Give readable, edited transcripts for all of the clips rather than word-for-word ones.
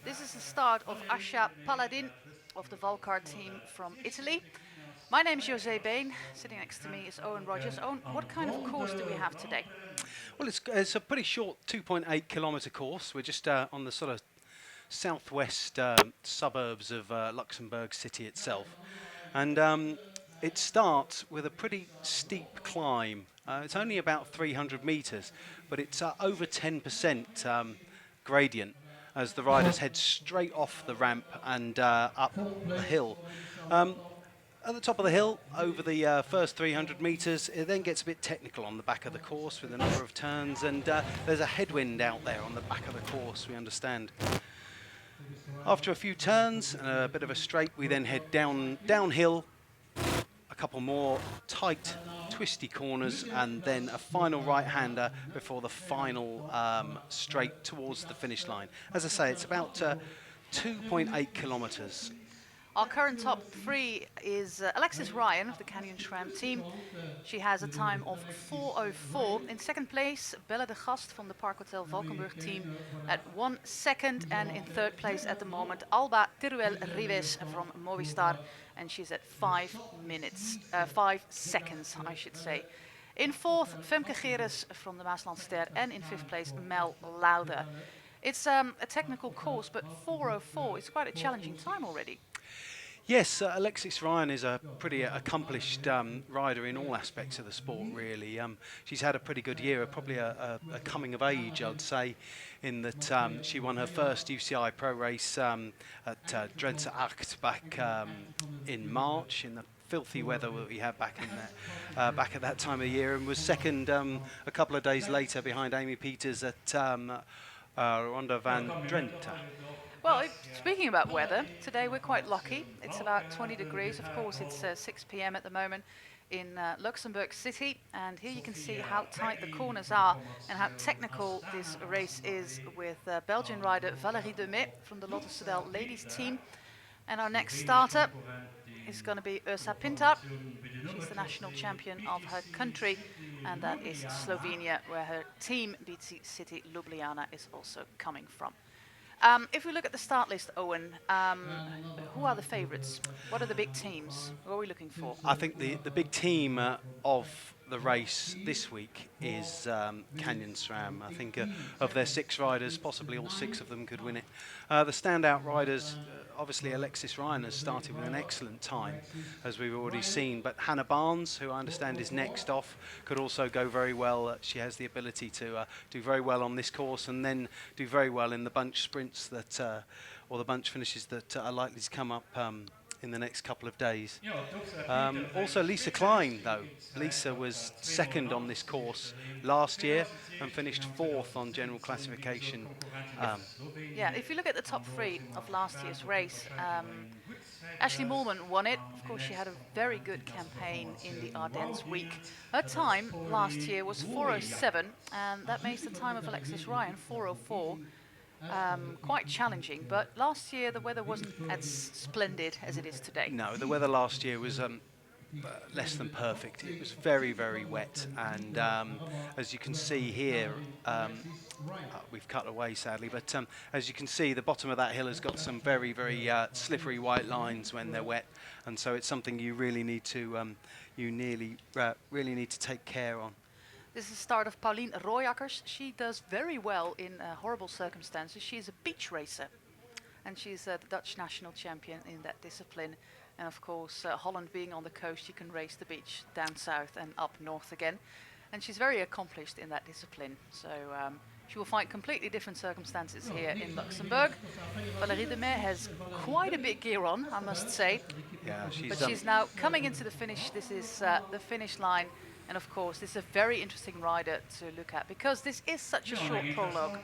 This is the start of Asha Paladin of the Valcar team from Italy. My name is José. Sitting next to me is Owen Rogers. Owen, what kind of course do we have today? Well, it's a pretty short 2.8 kilometre course. We're just on the sort of southwest suburbs of Luxembourg city itself. And it starts with a pretty steep climb. It's only about 300 metres, but it's over 10% gradient as the riders head straight off the ramp and up the hill. At the top of the hill, over the first 300 metres, it then gets a bit technical on the back of the course with a number of turns, and there's a headwind out there on the back of the course, we understand. After a few turns and a bit of a straight, we then head downhill, a couple more tight, twisty corners, and then a final right-hander before the final straight towards the finish line. As I say, it's about 2.8 kilometres. Our current top three is Alexis Ryan of the Canyon SRAM team. She has a time of 4:04. In second place, Bella de Gast from the Park Hotel Valkenburg team at 1 second. And in third place at the moment, Alba Teruel Rives from Movistar. And she's at 5 seconds, I should say. In fourth, Femke Geres from the Maaslandster. And in fifth place, Mel Lauder. It's a technical course, but 4:04 is quite a challenging time already. Yes, Alexis Ryan is a pretty accomplished rider in all aspects of the sport, really. She's had a pretty good year, probably a coming of age, I'd say, in that she won her first UCI pro race at Drentse Acht back in March, in the filthy weather that we had back at that time of year, and was second a couple of days later behind Amy Peters at Ronde van Drenthe. Well, speaking about weather, today we're quite lucky. It's about 20 degrees. Of course, it's 6 p.m. at the moment in Luxembourg City. And here you can see how tight the corners are and how technical this race is with Belgian rider Valérie Demey from the Lotto Soudal ladies team. And our next starter is going to be Ursa Pintar. She's the national champion of her country. And that is Slovenia, where her team, BC City Ljubljana, is also coming from. If we look at the start list, Owen, who are the favourites? What are the big teams? What are we looking for? I think the big team of the race this week is Canyon SRAM. I think of their 6 riders, possibly all 6 of them could win it. The standout riders, obviously Alexis Ryan has started with an excellent time, as we've already seen, but Hannah Barnes, who I understand is next off, could also go very well. She has the ability to do very well on this course and then do very well in the bunch sprints that, or the bunch finishes that are likely to come up in the next couple of days. Also Lisa Klein, though. Lisa was second on this course last year and finished 4th on general classification. Yeah, if you look at the top 3 of last year's race, Ashley Moolman won it. Of course, she had a very good campaign in the Ardennes week. Her time last year was 4:07, and that makes the time of Alexis Ryan 4:04. Quite challenging, but last year the weather wasn't as splendid as it is today. No, the weather last year was less than perfect. It was very, very wet, and as you can see here, we've cut away sadly, but as you can see, the bottom of that hill has got some very, very slippery white lines when they're wet, and so it's something you really need to really need to take care on. This is the start of Pauline Royakkers. She does very well in horrible circumstances. She is a beach racer, and she's the Dutch national champion in that discipline. And of course, Holland being on the coast, you can race the beach down south and up north again. And she's very accomplished in that discipline. So she will find completely different circumstances here in Luxembourg. Valérie Demey has quite a big gear on, I must say. Yeah, she's now coming into the finish. This is the finish line. And of course, this is a very interesting rider to look at because this is such a short prologue.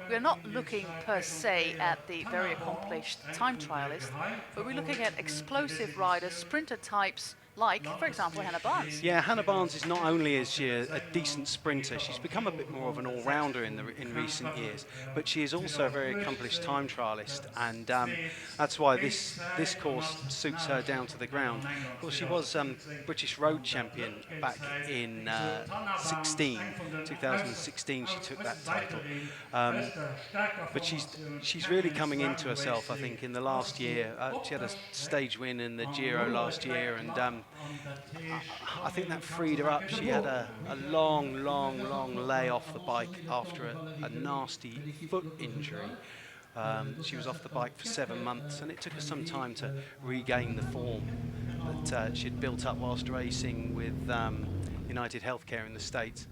We're not looking per se at the very accomplished time trialist, but we're looking at explosive riders, sprinter types like, for example, Hannah Barnes. Yeah, Hannah Barnes is not only is she a decent sprinter, she's become a bit more of an all-rounder in recent years, but she is also a very accomplished time trialist, and that's why this course suits her down to the ground. Of course, she was British road champion back in 2016. She took that title. But she's really coming into herself, I think, in the last year. She had a stage win in the Giro last year, and I think that freed her up. She had a long lay off the bike after a nasty foot injury. She was off the bike for 7 months, and it took her some time to regain the form that she'd built up whilst racing with United Healthcare in the States.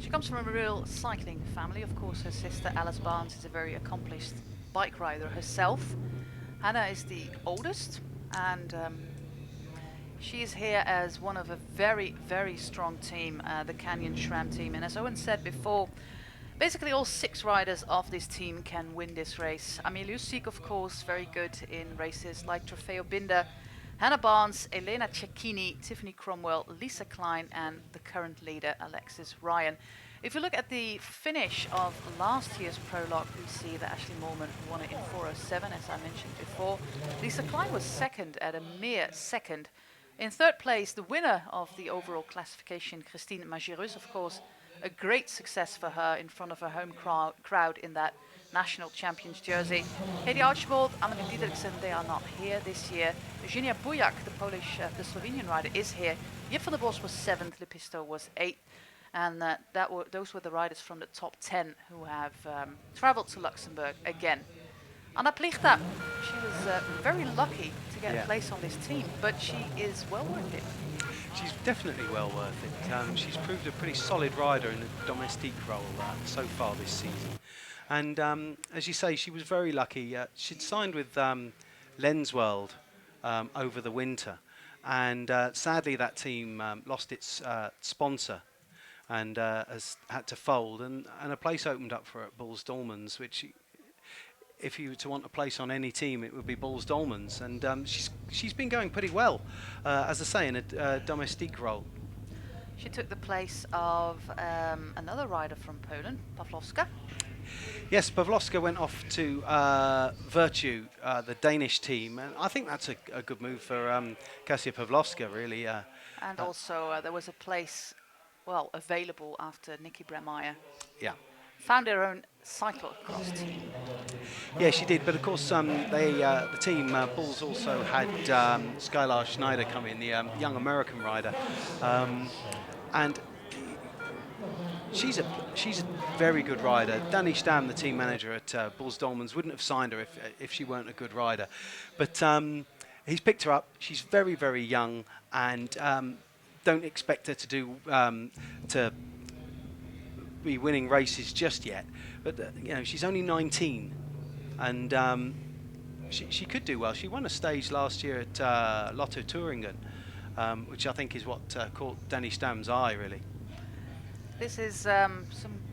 She comes from a real cycling family. Of course, her sister Alice Barnes is a very accomplished bike rider herself. Hannah is the oldest, and she is here as one of a very strong team, the Canyon SRAM team. And as Owen said before, basically all 6 riders of this team can win this race. Amelie Lussig, of course, very good in races like Trofeo Binder, Hannah Barnes, Elena Cecchini, Tiffany Cromwell, Lisa Klein, and the current leader, Alexis Ryan. If you look at the finish of last year's Prologue, we see that Ashley Moorman won it in 4:07, as I mentioned before. Lisa Klein was second at a mere second. In third place, the winner of the overall classification, Christine Majerus, of course, a great success for her in front of her home crowd in that national champions jersey. Heidi Archibald, Annemiek Diederiksen, they are not here this year. Eugenia Bujak, the the Slovenian rider, is here. Jip van der Bos was 7th, Lepisto was 8th. And those were the riders from the top 10 who have traveled to Luxembourg again. Anna Plichta, she was very lucky to get a place on this team, but she is well worth it. She's definitely well worth it. She's proved a pretty solid rider in the domestique role so far this season. And as you say, she was very lucky. She'd signed with Lensworld over the winter. And sadly, that team lost its sponsor and has had to fold. And a place opened up for her at Bulls Dolmans, which, if you were to want a place on any team, it would be Bulls Dolmans. And she's been going pretty well, as I say, in a domestique role. She took the place of another rider from Poland, Pawlowska. Yes, Pawlowska went off to Virtue, the Danish team, and I think that's a good move for Kasia Pawlowska, really. And also there was a place, well, available after Nikki Bremeyer. Yeah. Found her own cyclocross team. Yeah, she did, but of course the team, Bulls, also had Skylar Schneider come in, the young American rider, and she's a very good rider. Danny Stam, the team manager at Bulls Dolmans, wouldn't have signed her if she weren't a good rider. But he's picked her up. She's very young, and don't expect her to be winning races just yet. But she's only 19, and she could do well. She won a stage last year at Lotto Thuringen, which I think is what caught Danny Stam's eye, really. This is some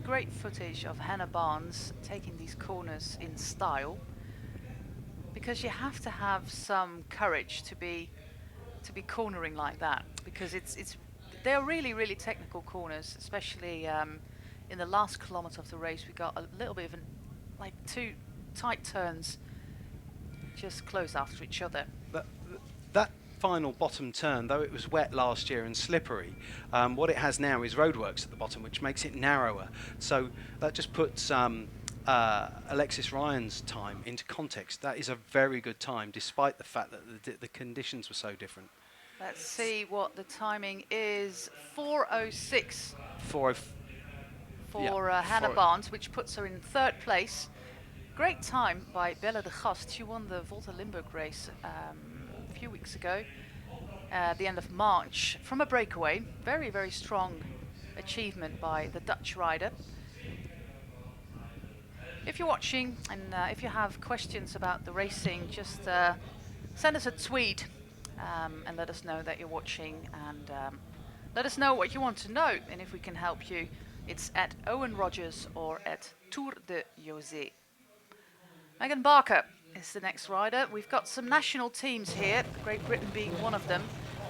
great footage of Hannah Barnes taking these corners in style, because you have to have some courage to be cornering like that, because they're really technical corners, especially in the last kilometre of the race. We got a little bit of like 2 tight turns just close after each other. That final bottom turn, though it was wet last year and slippery, what it has now is roadworks at the bottom, which makes it narrower. So that just puts Alexis Ryan's time into context. That is a very good time, despite the fact that the conditions were so different. Let's see what the timing is. 4:06 for Hannah Barnes, which puts her in 3rd place. Great time by Bella de Gast. She won the Volta Limburg race a few weeks ago, at the end of March, from a breakaway. Very strong achievement by the Dutch rider. If you're watching and if you have questions about the racing, just send us a tweet and let us know that you're watching, and let us know what you want to know, and if we can help you. It's at Owen Rogers or at Tour de José. Megan Barker is the next rider. We've got some national teams here, Great Britain being one of them.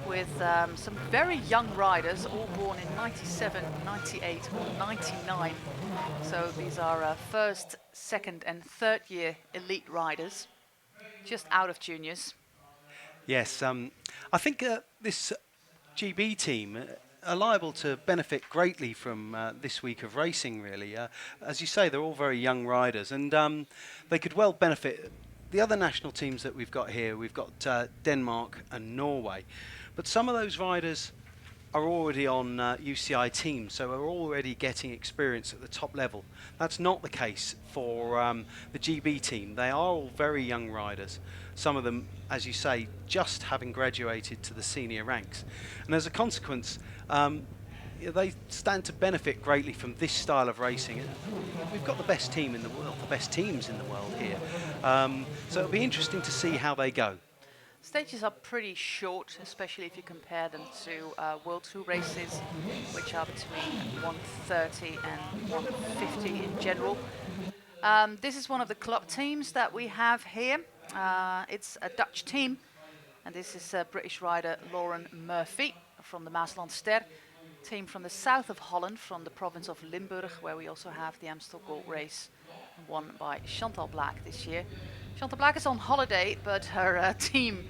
with some very young riders, all born in 97, 98 or 99. So these are first, second and third year elite riders, just out of juniors. Yes, I think this GB team are liable to benefit greatly from this week of racing, really. As you say, they're all very young riders, and they could well benefit. The other national teams that we've got here, we've got Denmark and Norway, but some of those riders are already on UCI teams, so are already getting experience at the top level. That's not the case for the GB team. They are all very young riders. Some of them, as you say, just having graduated to the senior ranks. And as a consequence, they stand to benefit greatly from this style of racing. We've got the best team in the world, the best teams in the world here. So it'll be interesting to see how they go. Stages are pretty short, especially if you compare them to World Tour races, which are between 130 and 150 in general. This is one of the club teams that we have here. It's a Dutch team, and this is British rider Lauren Murphy from the Maaslandster team from the south of Holland, from the province of Limburg, where we also have the Amstel Gold Race, won by Chantal Blaak this year. Chantal Blaak is on holiday, but her team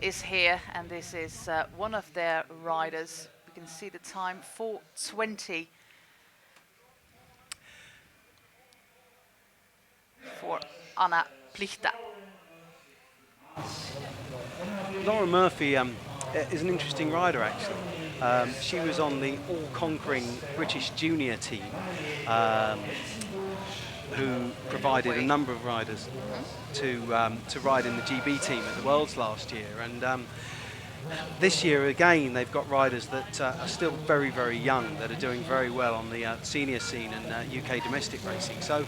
is here, and this is one of their riders. We can see the time, 4:20 for Anna Plichta. Laura Murphy is an interesting rider, actually. She was on the all-conquering British junior team, who provided a number of riders to ride in the GB team at the Worlds last year. And this year, again, they've got riders that are still very, very young, that are doing very well on the senior scene and UK domestic racing. So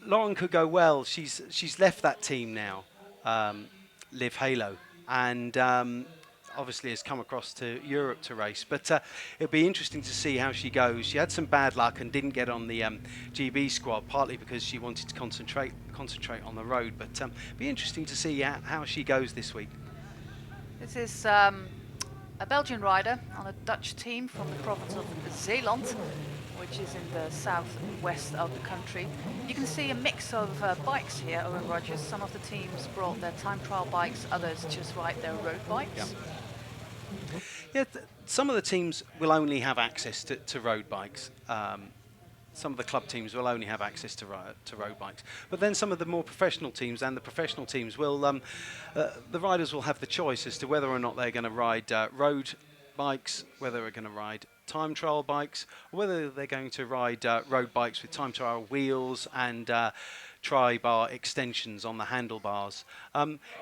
Lauren could go well. She's left that team now, Liv Halo, and obviously has come across to Europe to race. But it'll be interesting to see how she goes. She had some bad luck and didn't get on the GB squad, partly because she wanted to concentrate on the road. But it'll be interesting to see how she goes this week. This is a Belgian rider on a Dutch team from the province of Zeeland, which is in the southwest of the country. You can see a mix of bikes here, Owen Rogers. Some of the teams brought their time trial bikes, others just ride their road bikes. Yeah, some of the teams will only have access to road bikes. Some of the club teams will only have access to road bikes. But then some of the more professional teams and the professional teams will, the riders will have the choice as to whether or not they're going to ride road bikes, whether they're going to ride time trial bikes, or whether they're going to ride road bikes with time trial wheels and tri-bar extensions on the handlebars.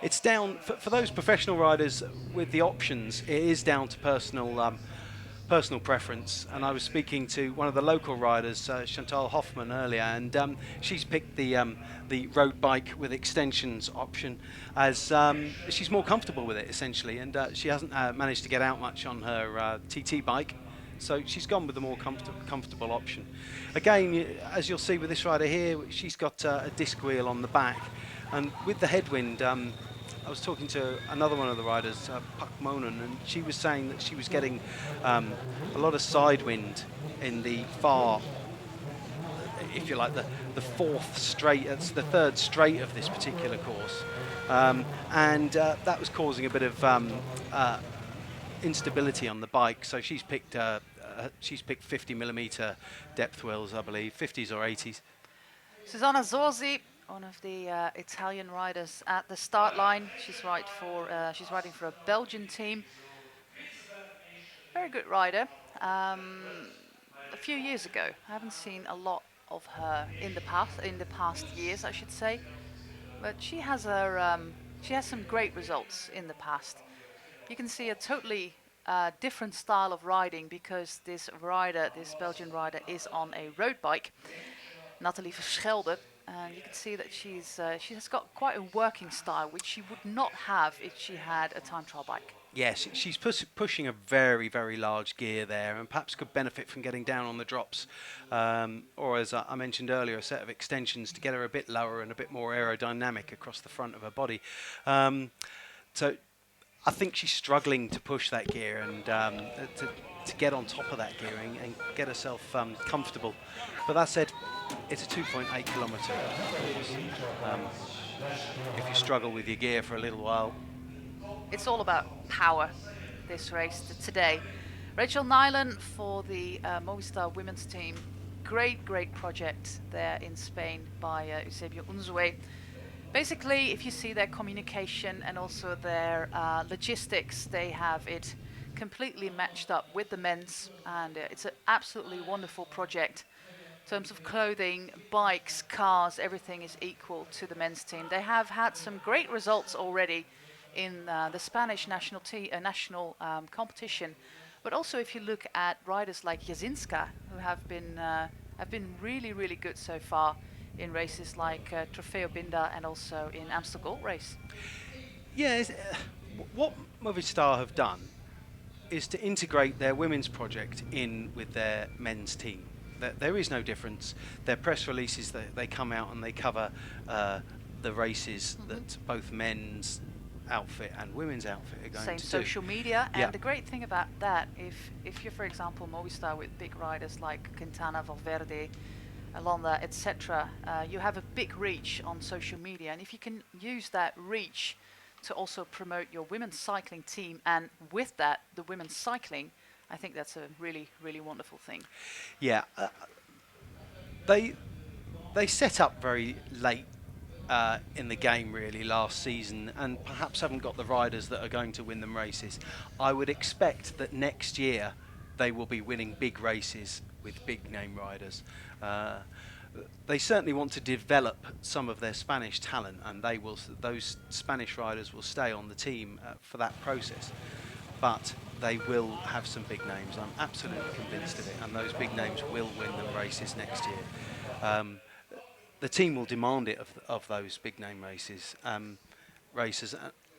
It's down, for those professional riders with the options, it is down to personal preference. And I was speaking to one of the local riders, Chantal Hoffman, earlier, and she's picked the road bike with extensions option as she's more comfortable with it, essentially, and she hasn't managed to get out much on her TT bike. So she's gone with the more comfortable option. Again, as you'll see with this rider here, she's got a disc wheel on the back. And with the headwind, I was talking to another one of the riders, Puck Monen, and she was saying that she was getting a lot of side wind in the far, if you like, the fourth straight, it's the third straight of this particular course. And that was causing a bit of instability on the bike, so she's picked 50mm depth wheels, I believe, 50s or 80s. Susanna Zorzi, one of the Italian riders at the start line. She's riding for a Belgian team. Very good rider. A few years ago, I haven't seen a lot of her in the past years, I should say. But she has some great results in the past. You can see a totally different style of riding because this Belgian rider, is on a road bike, Nathalie Verschelde. And you can see that she has got quite a working style, which she would not have if she had a time trial bike. Yes, she's pushing a very, very large gear there, and perhaps could benefit from getting down on the drops, or as I mentioned earlier, a set of extensions to get her a bit lower and a bit more aerodynamic across the front of her body. So I think she's struggling to push that gear and to get on top of that gearing and get herself comfortable. But that said, it's a 2.8 kilometre course. If you struggle with your gear for a little while, it's all about power, this race today. Rachel Nyland for the Movistar women's team. Great project there in Spain by Eusebio Unzué. Basically, if you see their communication and also their logistics, they have it completely matched up with the men's, and it's an absolutely wonderful project. In terms of clothing, bikes, cars, everything is equal to the men's team. They have had some great results already in the Spanish national competition, but also if you look at riders like Jasinska, who have been really good so far in races like Trofeo Binda and also in Amstel Gold Race. Yeah, what Movistar have done is to integrate their women's project in with their men's team. There is no difference. Their press releases, they come out and they cover the races that both men's outfit and women's outfit are going to do. Same social media, and the great thing about that, if you're, for example, Movistar with big riders like Quintana, Valverde, Alonda, etc., you have a big reach on social media, and if you can use that reach to also promote your women's cycling team, and with that, the women's cycling, I think that's a really wonderful thing. Yeah, they set up very late in the game really last season, and perhaps haven't got the riders that are going to win them races. I would expect that next year they will be winning big races with big name riders. They certainly want to develop some of their Spanish talent, and those Spanish riders will stay on the team for that process. But they will have some big names. I'm absolutely convinced of it, and those big names will win them races next year. The team will demand it of those big name races,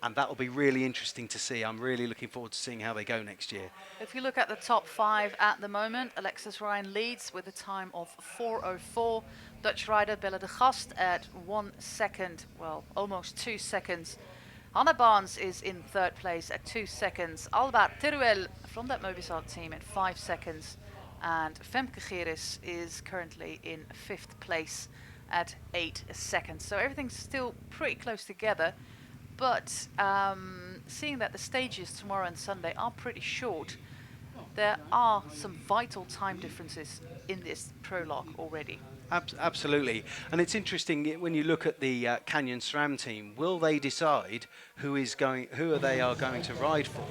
and that will be really interesting to see. I'm really looking forward to seeing how they go next year. If you look at the top 5 at the moment, Alexis Ryan leads with a time of 4:04. Dutch rider Belle de Gast at 1 second, well, almost 2 seconds. Hannah Barnes is in 3rd place at 2 seconds. Alba Teruel from that Movistar team at 5 seconds. And Femke Gieris is currently in 5th place at 8 seconds. So everything's still pretty close together. But seeing that the stages tomorrow and Sunday are pretty short, there are some vital time differences in this prologue already. Absolutely, and it's interesting when you look at the Canyon SRAM team. Will they decide who they are going to ride for,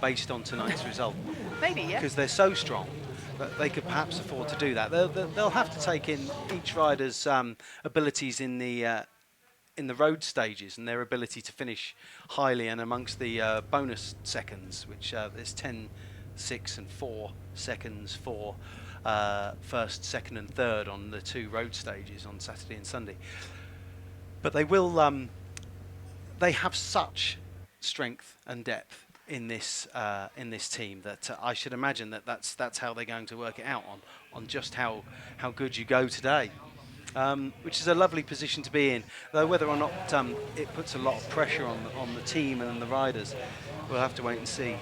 based on tonight's result? Maybe, yeah. Because they're so strong that they could perhaps afford to do that. They'll have to take in each rider's abilities in the road stages and their ability to finish highly and amongst the bonus seconds, which there's 10, 6 and 4 seconds for first, second and third on the 2 road stages on Saturday and Sunday. But they have such strength and depth in this team that I should imagine that's how they're going to work it out on just how good you go today. Which is a lovely position to be in, though whether or not it puts a lot of pressure on the team and the riders, we'll have to wait and see.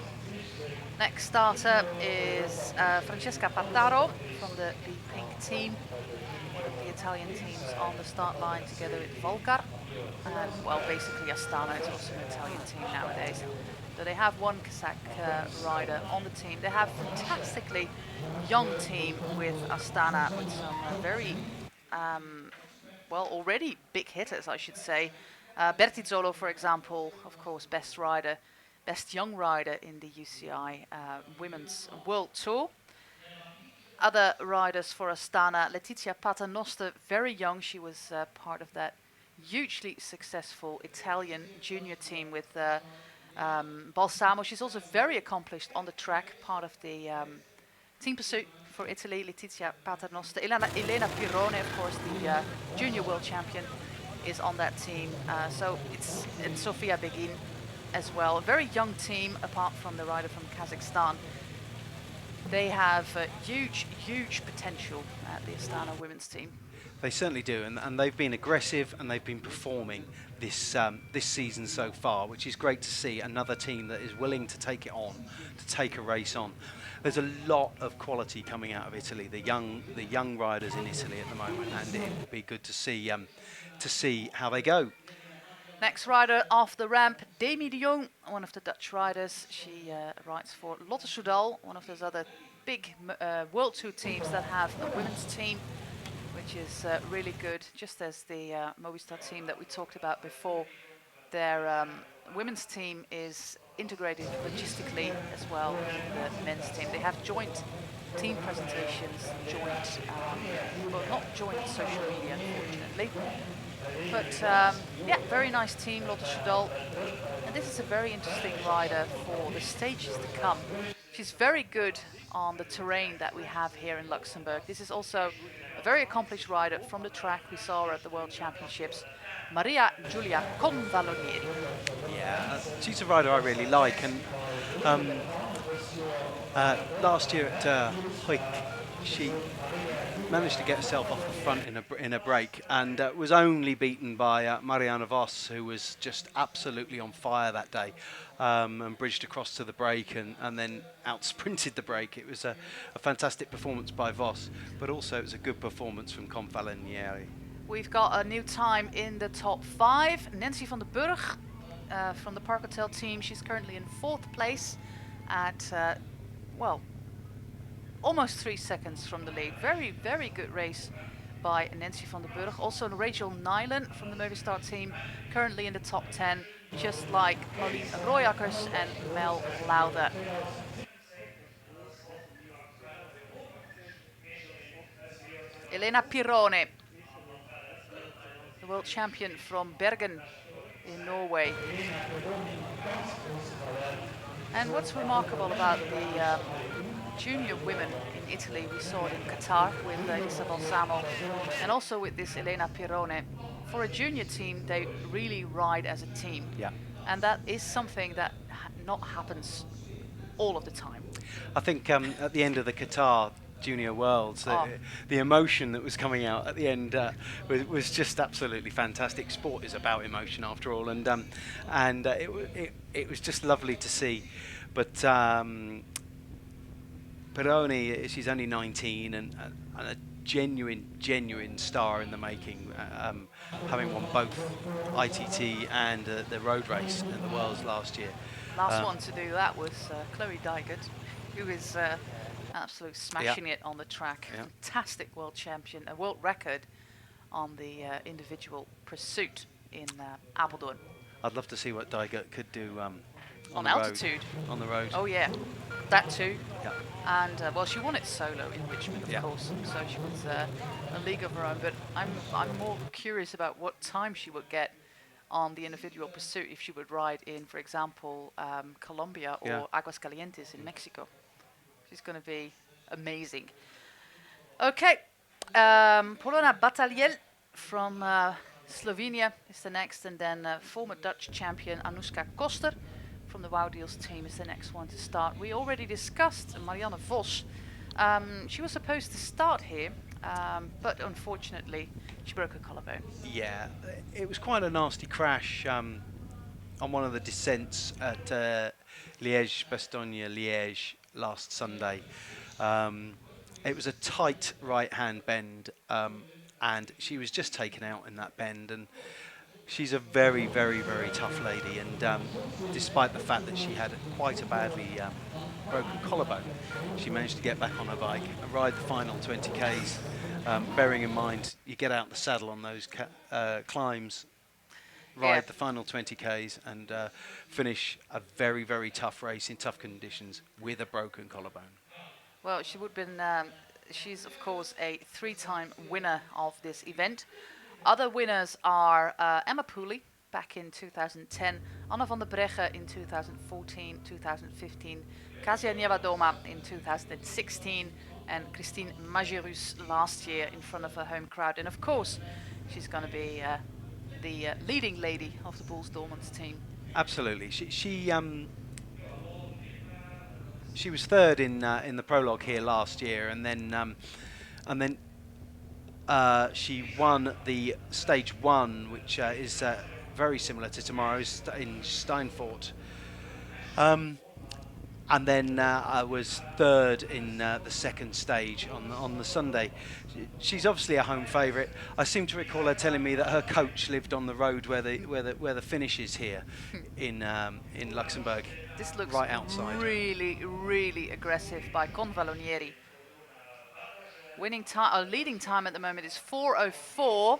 Next starter is Francesca Pattaro from the pink team. The Italian teams on the start line together with Volcar. And, well, basically Astana is also an Italian team nowadays. So they have one Kazakh rider on the team. They have a fantastically young team with Astana, with some very already big hitters, I should say. Bertizzolo, for example, of course, best young rider in the UCI Women's World Tour. Other riders for Astana, Letizia Paternoster, very young. She was part of that hugely successful Italian junior team with Balsamo. She's also very accomplished on the track, part of the Team Pursuit for Italy, Letizia Paternoster. Elena Pirrone, of course, the junior world champion, is on that team. And Sofia Begin as well. A very young team, apart from the rider from Kazakhstan. They have huge potential at the Astana women's team. They certainly do, and they've been aggressive and they've been performing this season so far, which is great to see. Another team that is willing to take it on, to take a race on. There's a lot of quality coming out of Italy. The young riders in Italy at the moment, and it will be good to see how they go. Next rider off the ramp, Demi de Jong, one of the Dutch riders. She rides for Lotte Soudal, one of those other big World Tour teams that have a women's team, which is really good, just as the Movistar team that we talked about before. Their women's team is integrated logistically as well with the men's team. They have joint team presentations, well, not joint social media, unfortunately. But yeah, very nice team, Lotte Soudal. And this is a very interesting rider for the stages to come. She's very good on the terrain that we have here in Luxembourg. This is also a very accomplished rider from the track we saw her at the World Championships, Maria Giulia Convalonieri. Yeah, she's a rider I really like, and last year at Hoik, she managed to get herself off the front in a break, and was only beaten by Marianne Vos, who was just absolutely on fire that day, and bridged across to the break and then out-sprinted the break. It was a fantastic performance by Vos, but also it was a good performance from Convalonieri. We've got a new time in the top 5. Nancy van der Burg from the Park Hotel team. She's currently in 4th place at, well, almost 3 seconds from the lead. Very, very good race by Nancy van der Burg. Also Rachel Nyland from the Movistar team, currently in the top 10, just like Pauline Royakkers and Mel Lauder. Elena Pirone, the world champion from Bergen in Norway. And what's remarkable about the junior women in Italy, we saw it in Qatar with Elisa Balsamo and also with this Elena Pirone. For a junior team, they really ride as a team. Yeah. And that is something that not happens all of the time. I think at the end of the Qatar Junior Worlds, the emotion that was coming out at the end was just absolutely fantastic. Sport is about emotion after all, and it was just lovely to see. But Pirone, she's only 19 and a genuine star in the making, having won both ITT and the road race at the Worlds last year. Last one to do that was Chloe Dygert, who is absolutely smashing it on the track. Yeah. Fantastic world champion, a world record on the individual pursuit in Apeldoorn. I'd love to see what Dygert could do On the altitude. road. On the road. Oh yeah, that too. Yeah. And well, she won it solo in Richmond, of course, so she was a league of her own. But I'm more curious about what time she would get on the individual pursuit if she would ride in, for example, Colombia or Aguascalientes in Mexico. She's going to be amazing. Okay, Polona Bataliel from Slovenia is the next, and then former Dutch champion Anoushka Koster from the Wout Deals team is the next one to start. We already discussed Marianne Vos. She was supposed to start here, but unfortunately she broke her collarbone. Yeah, it was quite a nasty crash on one of the descents at Liège-Bastogne-Liège last Sunday. It was a tight right-hand bend, and she was just taken out in that bend. And she's a very, very, very tough lady. And despite the fact that she had quite a badly broken collarbone, she managed to get back on her bike and ride the final 20 Ks. Bearing in mind, you get out the saddle on those climbs, ride the final 20 Ks and finish a very, very tough race in tough conditions with a broken collarbone. Well, she would have been, she's of course a 3-time winner of this event. Other winners are Emma Pooley back in 2010, Anna van der Breggen in 2014, 2015, Kasia Niewedoma in 2016, and Christine Majerus last year in front of her home crowd. And of course, she's going to be the leading lady of the Bulls Dormans team. Absolutely. She was third in the prologue here last year, and then she won the stage 1, which is very similar to tomorrow's in Steinfort. And then I was third in the second stage on the Sunday. She's obviously a home favourite. I seem to recall her telling me that her coach lived on the road where the finish is here in Luxembourg. This looks right outside. really, really aggressive by Convalonieri. Winning time, or leading time at the moment is 4:04,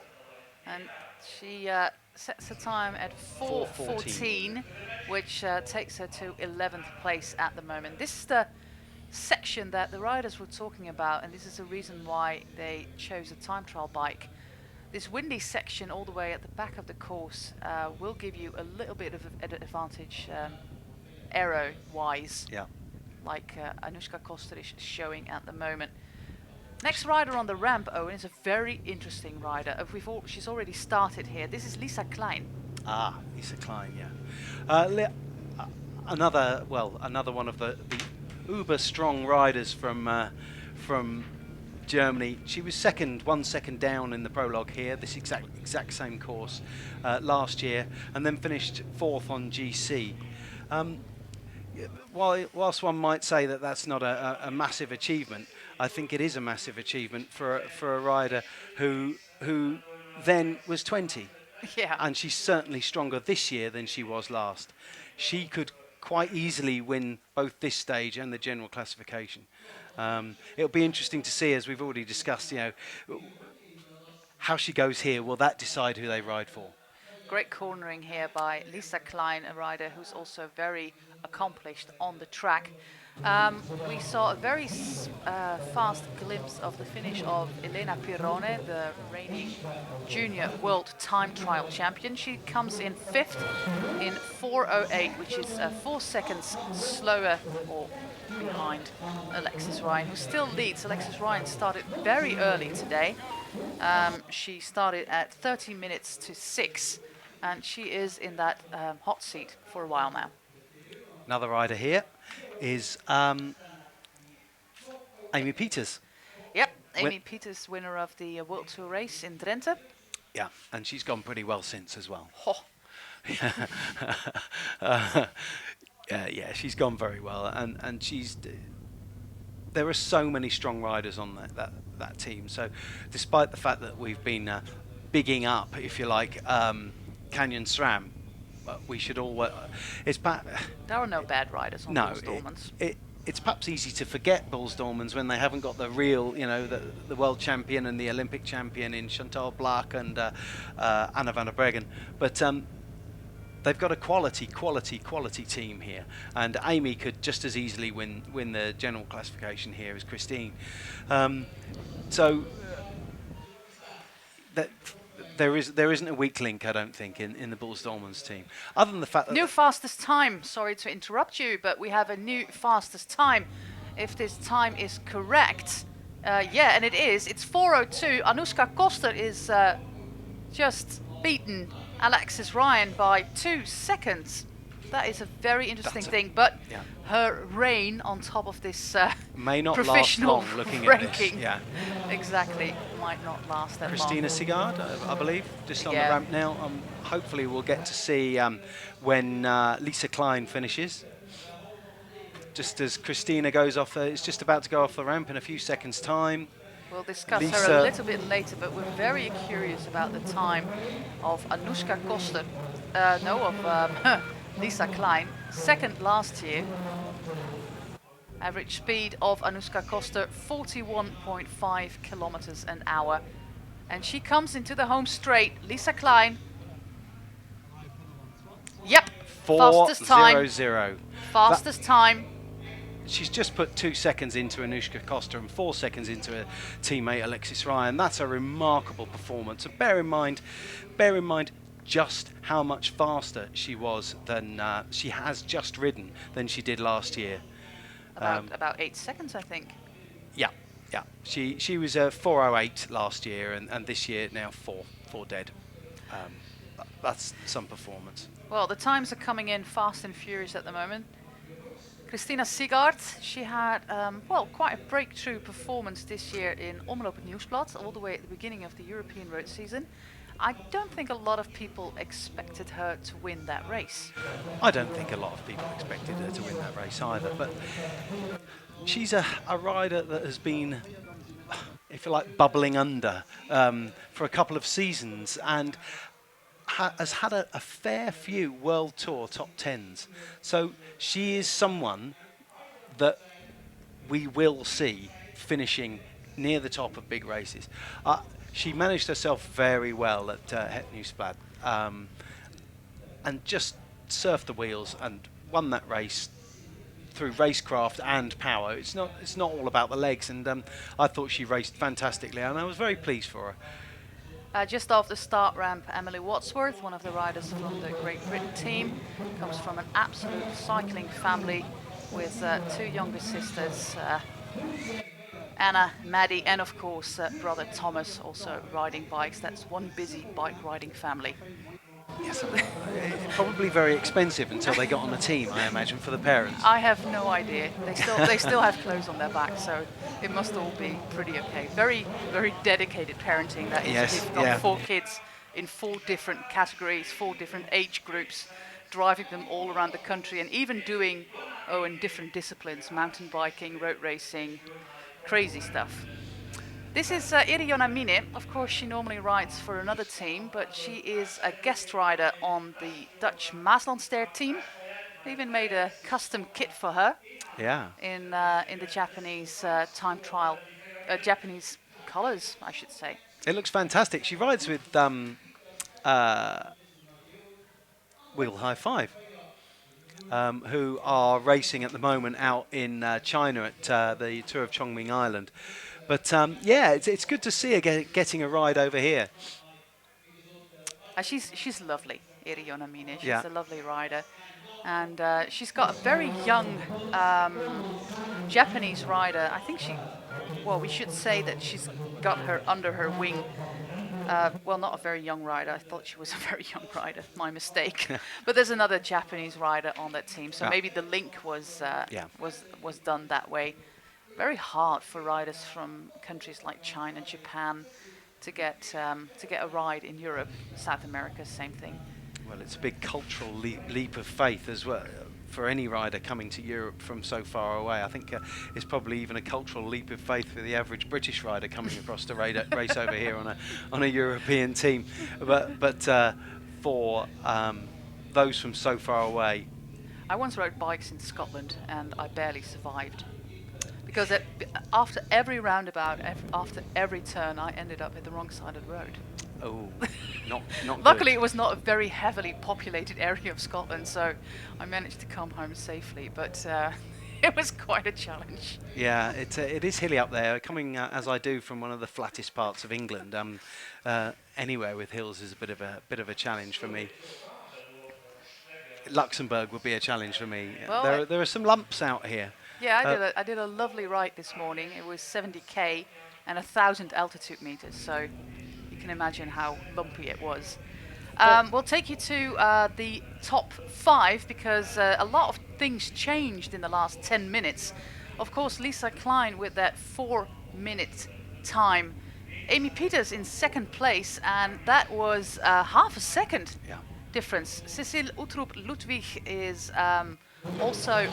and she sets the time at 4:14, which takes her to 11th place at the moment. This is the section that the riders were talking about, and this is the reason why they chose a time trial bike. This windy section all the way at the back of the course will give you a little bit of an advantage aero-wise, Yeah. like Anuška Koster is showing at the moment. Next rider on the ramp, Owen, is a very interesting rider. She's already started here. This is Lisa Klein. Ah, Lisa Klein, yeah. Another one of the uber strong riders from Germany. She was 1 second down in the prologue here, this exact same course last year, and then finished 4th on GC. Whilst one might say that that's not a massive achievement, I think it is a massive achievement for a rider who then was 20. Yeah. And she's certainly stronger this year than she was last. She could quite easily win both this stage and the general classification. It'll be interesting to see, as we've already discussed, how she goes here. Will that decide who they ride for? Great cornering here by Lisa Klein, a rider who's also very accomplished on the track. We saw a very fast glimpse of the finish of Elena Pirrone, the reigning junior world time trial champion. She comes in 5th in 4:08, which is 4 seconds slower or behind Alexis Ryan, who still leads. Alexis Ryan started very early today. She started at 30 minutes to 6, and she is in that hot seat for a while now. Another rider here is Amy Peters. Yep, Amy Peters, winner of the World Tour race in Drenthe. Yeah, and she's gone pretty well since as well. Oh. Yeah, she's gone very well, and there are so many strong riders on that team. So, despite the fact that we've been bigging up, if you like, Canyon SRAM, we should all. There are no bad riders on Bulls Dormans. It's perhaps easy to forget Bulls Dormans when they haven't got the real, the world champion and the Olympic champion in Chantal Blaak and Anna van der Breggen. But they've got a quality team here, and Amy could just as easily win the general classification here as Christine. So that there isn't a weak link, I don't think, in the Bulls Dormans team, other than the fact that new fastest time. Sorry to interrupt you, but we have a new fastest time. If this time is correct, yeah, and it is. It's 4:02. Anuška Koster is just beaten Alexis Ryan by 2 seconds. That is a very interesting thing, but yeah. Her reign on top of this may not professional last long looking ranking. at this. Yeah. Exactly, might not last that Christina long. Sigard, I believe, just on the ramp now. Hopefully we'll get to see when Lisa Klein finishes. Just as Christina goes off, it's just about to go off the ramp in a few seconds' time. We'll discuss her a little bit later, but we're very curious about the time of Anuška Koster, of Lisa Klein, second last year. Average speed of Anuška Koster, 41.5 kilometers an hour. And she comes into the home straight. Lisa Klein. Yep, fastest time. 4:00. Fastest time. She's just put 2 seconds into Anuška Koster and 4 seconds into her teammate Alexis Ryan. That's a remarkable performance. And bear in mind just how much faster she was than she has just ridden than she did last year. About 8 seconds, I think. Yeah. She was 4:08 last year, and this year now 4 dead. That's some performance. Well, the times are coming in fast and furious at the moment. Christina Sigard, she had, well, quite a breakthrough performance this year in Omloop het Nieuwsblad, all the way at the beginning of the European road season. I don't think a lot of people expected her to win that race. I don't think a lot of people expected her to win that race either, but she's a rider that has been, if you like, bubbling under for a couple of seasons and has had a fair few World Tour top tens. So she is someone that we will see finishing near the top of big races. She managed herself very well at Het Nieuwsblad and just surfed the wheels and won that race through racecraft and power. It's not all about the legs, and I thought she raced fantastically, and I was very pleased for her. Just off the start ramp, Emily Wadsworth, one of the riders from the Great Britain team, comes from an absolute cycling family with two younger sisters, Anna, Maddie, and of course brother Thomas, also riding bikes. That's one busy bike riding family. Yes, probably very expensive until they got on a team, I imagine, for the parents. I have no idea. They still have clothes on their back, so it must all be pretty okay. Very, very dedicated parenting. That is, Yes, you've got yeah. 4 kids in 4 different categories, 4 different age groups, driving them all around the country, and even doing, in different disciplines: mountain biking, road racing, crazy stuff. This is Iriona Mine. Of course, she normally rides for another team, but she is a guest rider on the Dutch Maaslandster team. They even made a custom kit for her. Yeah. In the Japanese time trial, Japanese colours, I should say. It looks fantastic. She rides with Wheel High Five, who are racing at the moment out in China at the Tour of Chongming Island. But yeah, it's good to see her getting a ride over here. She's lovely, Iriona Mine. She's Yeah. a lovely rider. And she's got a very young Japanese rider. I think we should say that she's got her under her wing. Well, not a very young rider. I thought she was a very young rider. My mistake. But there's another Japanese rider on that team, so maybe the link was done that way. Very hard for riders from countries like China, Japan, to get a ride in Europe. South America, same thing. Well, it's a big cultural leap of faith as well for any rider coming to Europe from so far away. I think it's probably even a cultural leap of faith for the average British rider coming across to race over here on a European team. But for those from so far away, I once rode bikes in Scotland and I barely survived. Because after every roundabout, after every turn, I ended up at the wrong side of the road. Oh, not Luckily, good. it was not a very heavily populated area of Scotland, so I managed to come home safely. But it was quite a challenge. Yeah, it is hilly up there. Coming as I do from one of the flattest parts of England, anywhere with hills is a bit of a challenge for me. Luxembourg would be a challenge for me. Well, there are some lumps out here. Yeah, I did a lovely ride this morning. It was 70k and 1,000 altitude meters, so you can imagine how lumpy it was. We'll take you to the top 5 because a lot of things changed in the last 10 minutes. Of course, Lisa Klein with that 4-minute time. Amy Peters in 2nd place, and that was half a second difference. Cecile Uttrup-Ludwig is also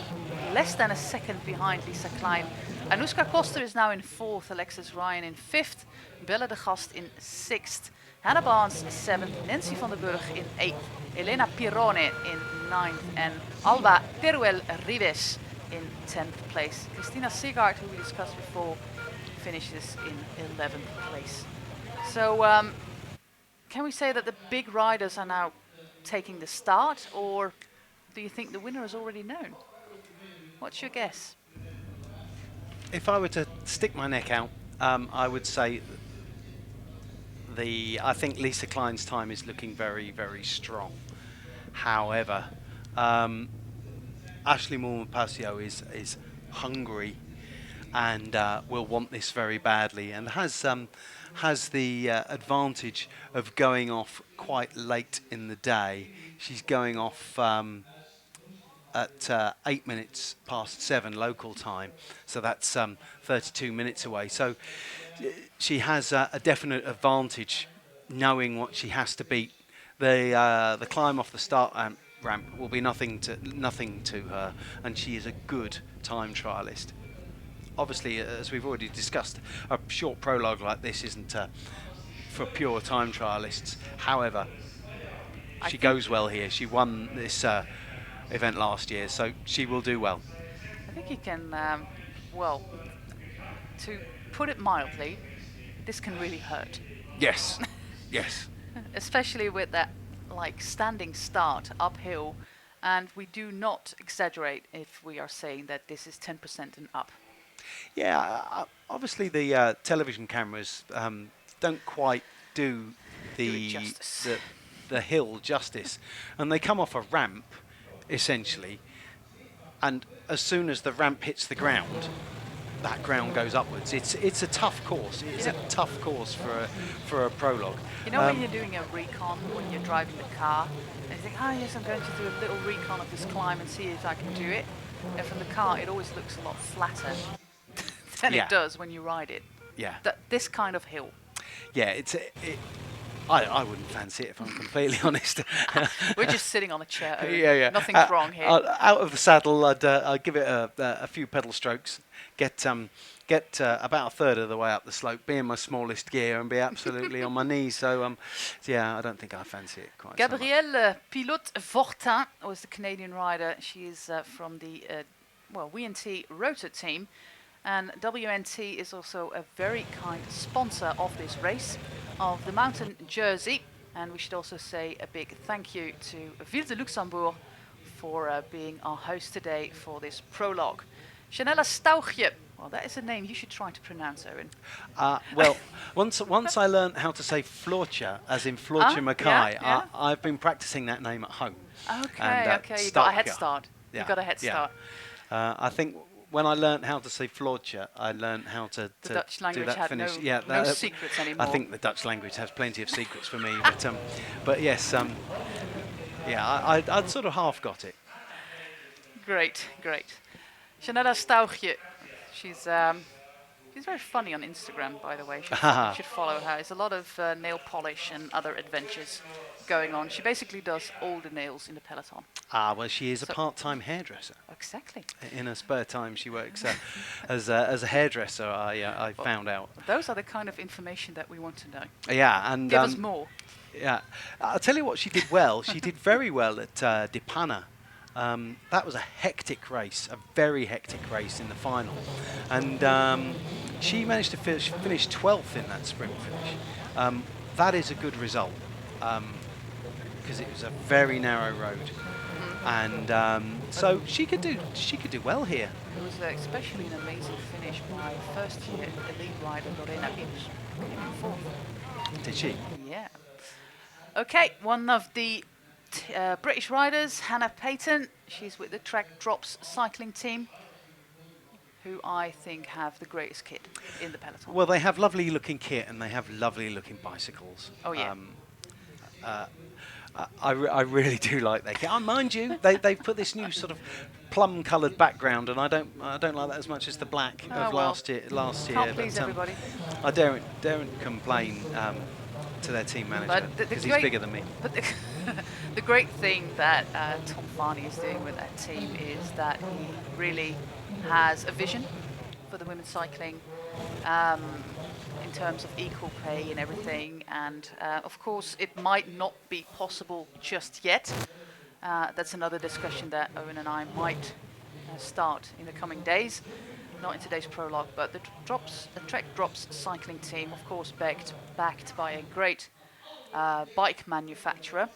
less than a second behind Lisa Klein. Anouska Koster is now in 4th, Alexis Ryan in 5th, Belle de Gast in 6th, Hannah Barnes 7th, Nancy van der Burg in 8th, Elena Pirone in 9th, and Alba Teruel Rives in 10th place. Christina Sigard, who we discussed before, finishes in 11th place. So can we say that the big riders are now taking the start, or do you think the winner is already known? What's your guess? If I were to stick my neck out, I would say I think Lisa Klein's time is looking very, very strong. However, Ashley Moore-Pasio is hungry and will want this very badly, and has the advantage of going off quite late in the day. She's going off at 8 minutes past 7 local time, so that's 32 minutes away. So she has a definite advantage knowing what she has to beat. The climb off the start ramp will be nothing to her, and she is a good time trialist. Obviously, as we've already discussed, a short prologue like this isn't for pure time trialists. However, she goes well here. She won this event last year, so she will do well. I think you can, well, to put it mildly, this can really hurt. Yes, yes. Especially with that like standing start uphill, and we do not exaggerate if we are saying that this is 10% and up. Yeah, obviously the television cameras don't quite do the hill justice, and they come off a ramp essentially, and as soon as the ramp hits the ground, that ground goes upwards. It's a tough course. It's a tough course for a prologue. You know, when you're doing a recon, when you're driving the car, and you think, oh yes, I'm going to do a little recon of this climb and see if I can do it. And from the car, it always looks a lot flatter than it does when you ride it. Yeah. This kind of hill. Yeah, I wouldn't fancy it, if I'm completely honest. We're just sitting on a chair. Owen. Yeah. Nothing's wrong here. Out of the saddle, I'd give it a few pedal strokes, get about a third of the way up the slope, be in my smallest gear, and be absolutely on my knees. So, yeah, I don't think I fancy it quite Gabrielle so much. Pilote Fortin was the Canadian rider. She is from the WNT Rotor team. And WNT is also a very kind sponsor of this race, of the mountain jersey. And we should also say a big thank you to Ville de Luxembourg for being our host today for this prologue. Janella Stauchje. Well, that is a name you should try to pronounce, Owen. Well, once I learned how to say Floortje, as in Floortje Mackay, I've been practicing that name at home. Okay, you got a head start. Yeah, you got a head start. I think when I learned how to say Floortje, I learned how to the Dutch language do that had finish. no secrets anymore. I think the Dutch language has plenty of secrets for me, but yes, I'd sort of half got it. Great. Janella Stauchje. She's very funny on Instagram, by the way. You should follow her. There's a lot of nail polish and other adventures going on. She basically does all the nails in the peloton. Well, she is a part-time hairdresser. Exactly. In her spare time, she works as a hairdresser. I found out. Those are the kind of information that we want to know. Yeah, and give us more. Yeah, I'll tell you what she did well. She did very well at Dipana. That was a hectic race, a very hectic race in the final, and she managed to finish 12th in that sprint finish. That is a good result because it was a very narrow road, and so she could do well here. It was especially an amazing finish by first-year elite rider Lorena Ips, came in fourth. Did she? Yeah. Okay, one of the British riders, Hannah Payton. She's with the Track Drops cycling team, who I think have the greatest kit in the peloton. Well, they have lovely looking kit and they have lovely looking bicycles. Oh yeah. I really do like their kit. Mind you, they've put this new sort of plum-coloured background, and I don't like that as much as the black of last year. Can't please everybody. I daren't complain to their team manager because he's bigger than me. But the great thing that Tom Varney is doing with that team is that he really has a vision for the women's cycling in terms of equal pay and everything. And of course, it might not be possible just yet. That's another discussion that Owen and I might start in the coming days. Not in today's prologue, but the Track Drops cycling team, of course, backed by a great bike manufacturer.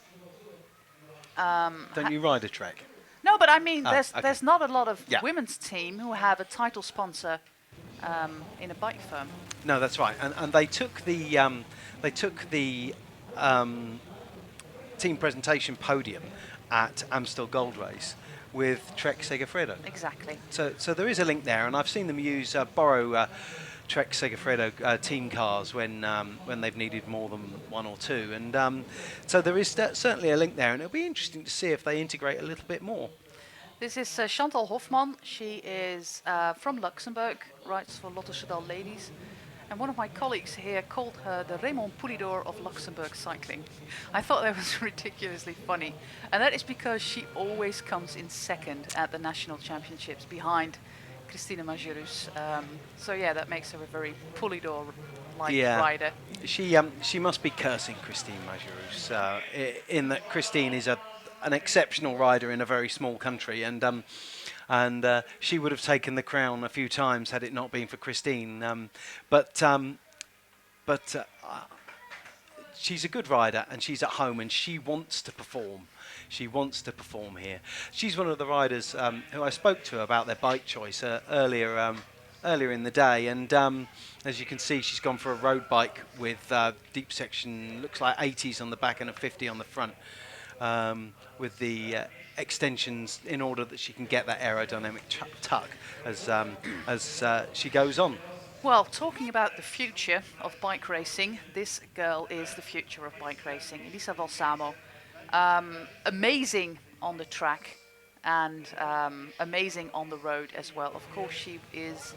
Don't you ride a Trek? No, but I mean, there's not a lot of Yeah. women's team who have a title sponsor in a bike firm. No, that's right. And they took the team presentation podium at Amstel Gold Race with Trek Segafredo. Exactly. So there is a link there, and I've seen them borrow Trek Segafredo team cars when they've needed more than one or two, and so there is certainly a link there, and it'll be interesting to see if they integrate a little bit more. This is Chantal Hofman. She is from Luxembourg, writes for Lotte Soudal Ladies. And one of my colleagues here called her the Raymond Poulidor of Luxembourg cycling. I thought that was ridiculously funny. And that is because she always comes in second at the national championships behind Christine Majerus. So yeah, that makes her a very Poulidor-like rider. She must be cursing Christine Majerus in that Christine is an exceptional rider in a very small country, and she would have taken the crown a few times had it not been for Christine. But she's a good rider, and she's at home, and she wants to perform. She wants to perform here. She's one of the riders who I spoke to about their bike choice earlier in the day, and as you can see, she's gone for a road bike with deep section, looks like 80s on the back and a 50 on the front, with the extensions in order that she can get that aerodynamic tuck as she goes on. Well, talking about the future of bike racing, this girl is the future of bike racing. Elisa Balsamo, amazing on the track and amazing on the road as well. Of course, she is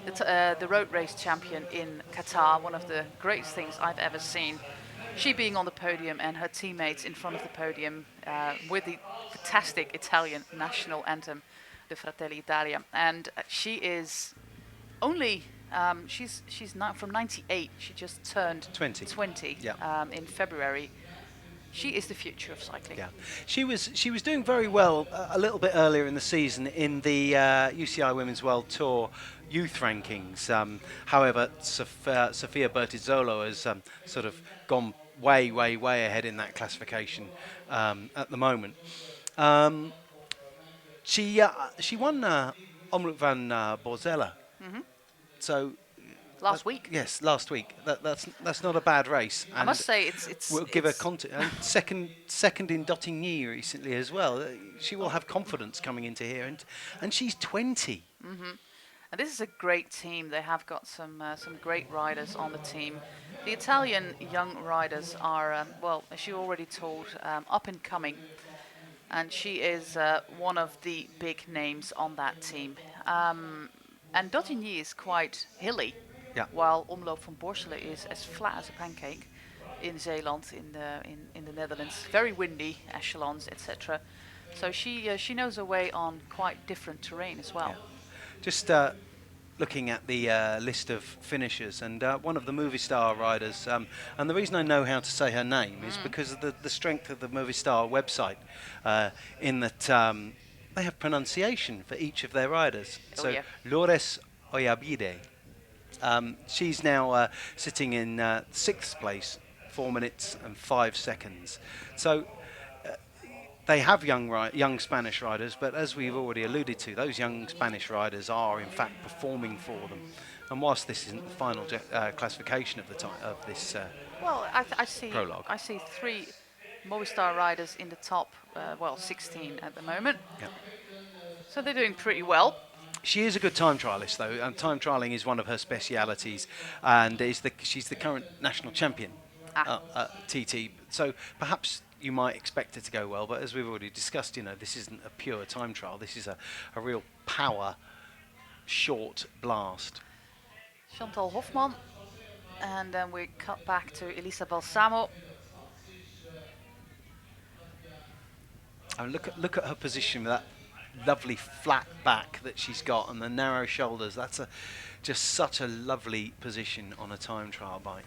the road race champion in Qatar, one of the greatest things I've ever seen. She being on the podium and her teammates in front of the podium with the fantastic Italian national anthem, the Fratelli Italia. And she is only, she's now from 98. She just turned 20 in February. She is the future of cycling. Yeah, she was doing very well a little bit earlier in the season in the UCI Women's World Tour youth rankings. However, Sofia Bertizzolo has sort of gone way ahead in that classification at the moment. She won Omloop van Borzella. Mm-hmm. So last week. Yes, last week. That's not a bad race. I must say it's. We'll give her second in Dottigny recently as well. She will have confidence coming into here, and she's 20. Mm-hmm. And this is a great team. They have got some great riders on the team. The Italian young riders are, well, as you already told, up and coming. And she is one of the big names on that team. And Dottigny is quite hilly, while Omloop van Borselen is as flat as a pancake in Zeeland, in the Netherlands. Very windy, echelons, etc. So she knows her way on quite different terrain as well. Yeah. Just looking at the list of finishers, and one of the Movistar riders, and the reason I know how to say her name is because of the strength of the Movistar website, in that they have pronunciation for each of their riders. Lourdes Oyabide, she's now sitting in 6th place, 4 minutes and 5 seconds. So they have young Spanish riders, but as we've already alluded to, those young Spanish riders are in fact performing for them. And whilst this isn't the final classification of this well, I see prologue, I see 3 Movistar riders in the top, 16 at the moment. Yep. So they're doing pretty well. She is a good time trialist, though, and time trialing is one of her specialities, and she's the current national champion at TT. So perhaps you might expect it to go well, but as we've already discussed, this isn't a pure time trial. This is a real power short blast. Chantal Hofman, and then we cut back to Elisa Balsamo. And look at her position with that lovely flat back that she's got and the narrow shoulders. That's just such a lovely position on a time trial bike.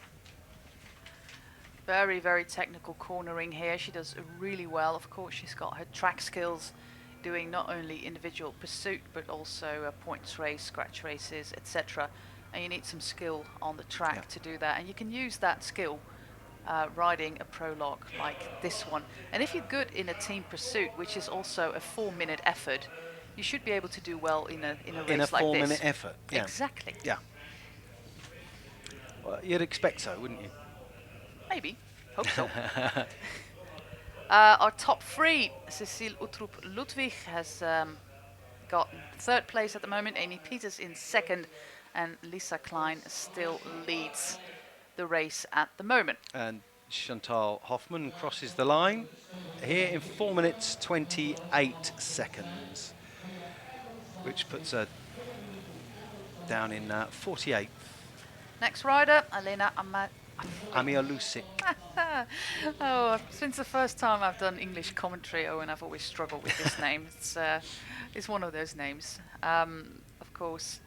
Very technical cornering here. She does really well. Of course, she's got her track skills, doing not only individual pursuit but also points race, scratch races, etc. And you need some skill on the track to do that. And you can use that skill riding a prologue like this one. And if you're good in a team pursuit, which is also a 4-minute effort, you should be able to do well in a race like this. In a 4-minute effort. Yeah. Exactly. Yeah. Well, you'd expect so, wouldn't you? Maybe. Hope so. Our top 3, Cecile Uttrup-Ludwig has got 3rd place at the moment, Amy Peters in 2nd, and Lisa Klein still leads the race at the moment. And Chantal Hofman crosses the line here in 4 minutes 28 seconds. which puts her down in 48th. Next rider, Elena Amialusik. Oh, since the first time I've done English commentary, Owen, I've always struggled with this name. It's one of those names. Of course,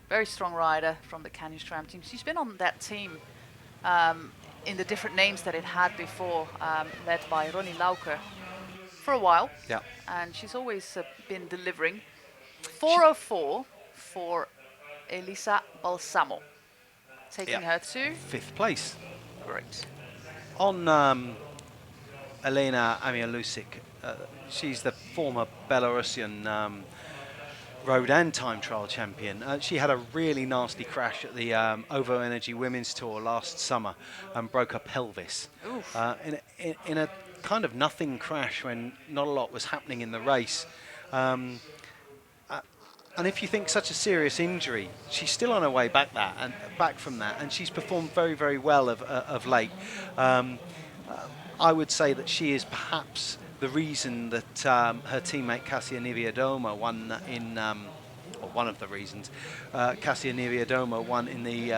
very strong rider from the Canyon SRAM team. She's been on that team in the different names that it had before, led by Ronnie Lauker, for a while. Yeah. And she's always been delivering. 4:04 for Elisa Balsamo, taking her to 5th place. great. On Elena Amialusik, she's the former Belarusian road and time trial champion. She had a really nasty crash at the OVO Energy Women's Tour last summer and broke her pelvis in a kind of nothing crash when not a lot was happening in the race. And if you think such a serious injury, she's still on her way back from that, and she's performed very, very well of late. I would say that she is perhaps the reason that her teammate Kasia Niewiadoma won in, or one of the reasons, Kasia Niewiadoma won in the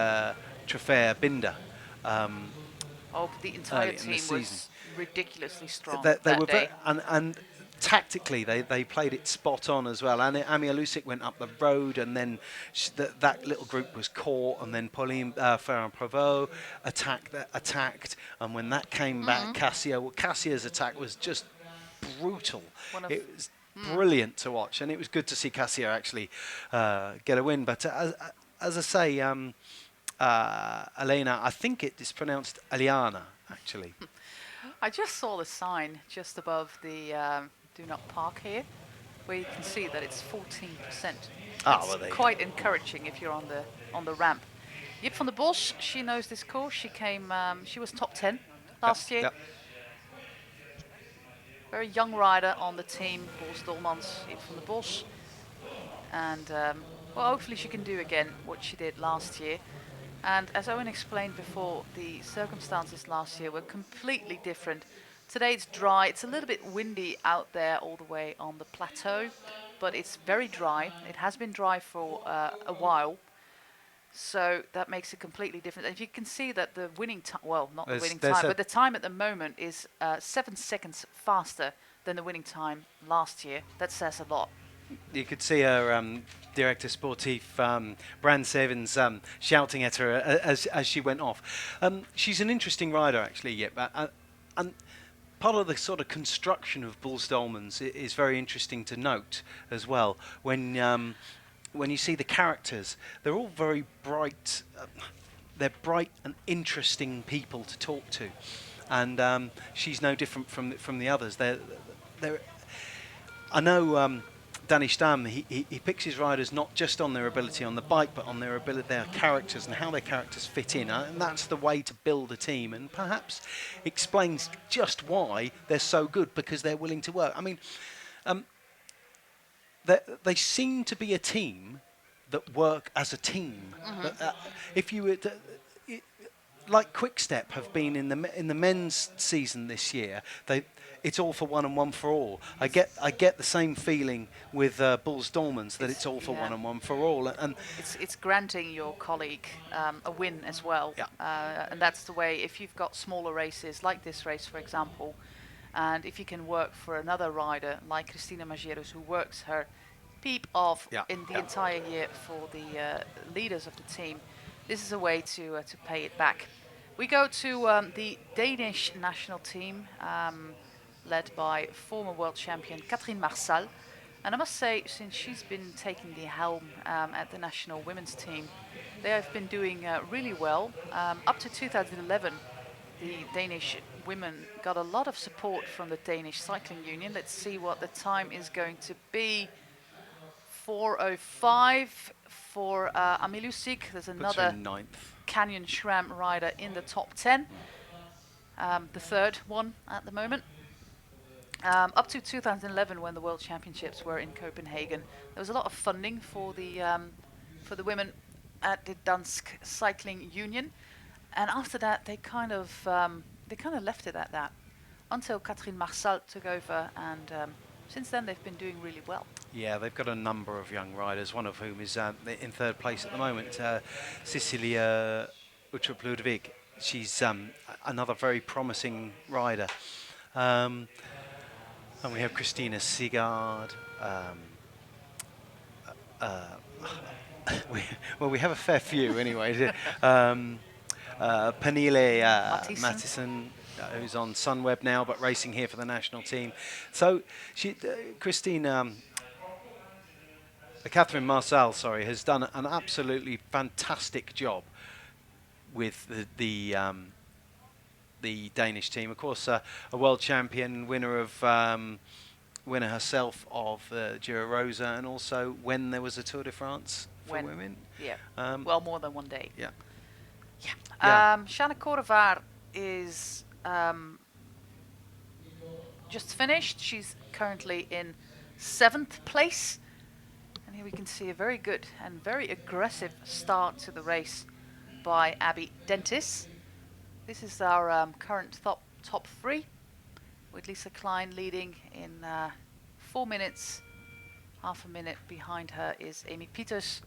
Trofeo Binder. The entire team was ridiculously strong They were day. and tactically they played it spot on as well. And Amialusik went up the road, and then that little group was caught, and then Pauline Ferrand-Prévot attacked, and when that came back, Cassia's attack was just brutal. It was brilliant to watch, and it was good to see Cassia actually get a win. But as I say, Elena, I think it is pronounced Eliana, actually. I just saw the sign just above the do not park here, where you can see that it's 14%. It's quite encouraging if you're on the ramp. Jip van der Bos, she knows this course. She was top 10 last year. Yep. Very young rider on the team, Bols Dolmans, Jip van der Bos. And well, hopefully she can do again what she did last year. And as Owen explained before, the circumstances last year were completely different. Today it's dry. It's a little bit windy out there all the way on the plateau, but it's very dry. It has been dry for a while, so that makes it completely different. And you can see that the winning time, well, not the winning time, but the time at the moment is 7 seconds faster than the winning time last year. That says a lot. You could see her director sportif, Brand Sevens, shouting at her as she went off. She's an interesting rider, actually, and part of the sort of construction of Bols Dolmans is very interesting to note as well. When you see the characters, they're all very bright. They're bright and interesting people to talk to, and she's no different from the others. I know. Danny Stam, he picks his riders not just on their ability on the bike, but on their characters and how their characters fit in. And that's the way to build a team, and perhaps explains just why they're so good, because they're willing to work. I mean, they seem to be a team that work as a team. If you were to, like Quickstep have been in the men's season this year, it's all for one and one for all. I get the same feeling with Bols Dolmans, that it's all for one and one for all, and it's granting your colleague a win as well. And that's the way. If you've got smaller races like this race, for example, and if you can work for another rider like Cristina Mageiros, who works her peep off in the entire year for the leaders of the team, this is a way to pay it back. We go to the Danish national team, led by former world champion Katrien Marsal. And I must say, since she's been taking the helm at the national women's team, they have been doing really well. Up to 2011, the Danish women got a lot of support from the Danish Cycling Union. Let's see what the time is going to be. 4:05 for Amialusik. There's another Canyon SRAM rider in the top 10. The third one at the moment. Up to 2011, when the World Championships were in Copenhagen, there was a lot of funding for the women at the Dansk Cycling Union, and after that, they kind of left it at that until Katrien Marsal took over, and since then they've been doing really well. Yeah, they've got a number of young riders, one of whom is in third place at the moment, Cecilia Uttrup-Ludwig. She's another very promising rider. And we have Christina Sigard. Uh, we have a fair few anyway. Pernille Mattison, who's on Sunweb now, but racing here for the national team. So Christine, Catherine Marcel, sorry, has done an absolutely fantastic job with the Danish team. Of course, a world champion, winner herself of Giro Rosa, and also when there was a Tour de France for women. Yeah, well, more than one day. Yeah. Yeah. Shanna Korevaar is just finished. She's currently in 7th place. And here we can see a very good and very aggressive start to the race by Abby Dentis. This is our current top 3, with Lisa Klein leading in 4 minutes. Half a minute behind her is Amy Pieters.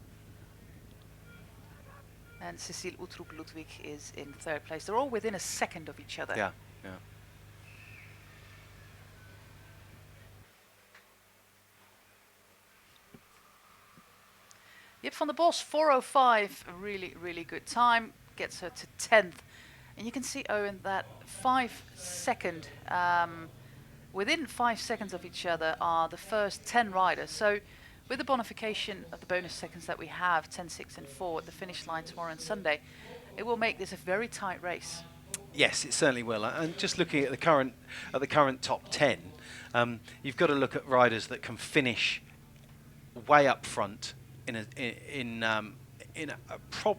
And Cecile Uttrup-Ludwig is in 3rd place. They're all within a second of each other. Yeah, yeah. Jip van der Bos, 4:05, a really, really good time. Gets her to 10th. And you can see, Owen, that 5 second, within 5 seconds of each other are the first 10 riders. So with the bonification of the bonus seconds that we have, 10, 6 and 4 at the finish line tomorrow and Sunday, it will make this a very tight race. Yes, it certainly will. And just looking at the current top 10, you've got to look at riders that can finish way up front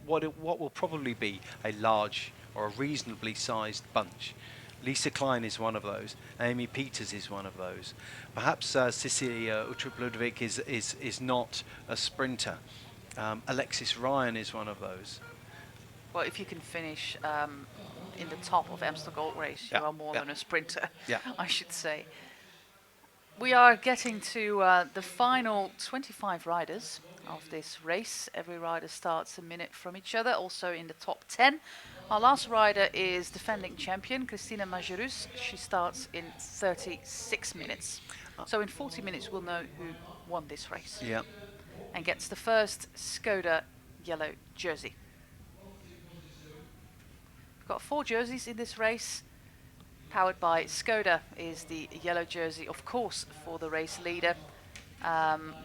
what will probably be a large or a reasonably sized bunch. Lisa Klein is one of those. Amy Pieters is one of those. Perhaps Cecilia Uttrup-Ludwig is not a sprinter. Alexis Ryan is one of those. Well, if you can finish in the top of Amstel Gold Race, you are more than a sprinter, I should say. We are getting to the final 25 riders of this race. Every rider starts a minute from each other, also in the top 10. Our last rider is defending champion, Christina Majerus. She starts in 36 minutes. So in 40 minutes, we'll know who won this race. Yeah. And gets the first Skoda yellow jersey. We've got 4 jerseys in this race. Powered by Skoda is the yellow jersey, of course, for the race leader.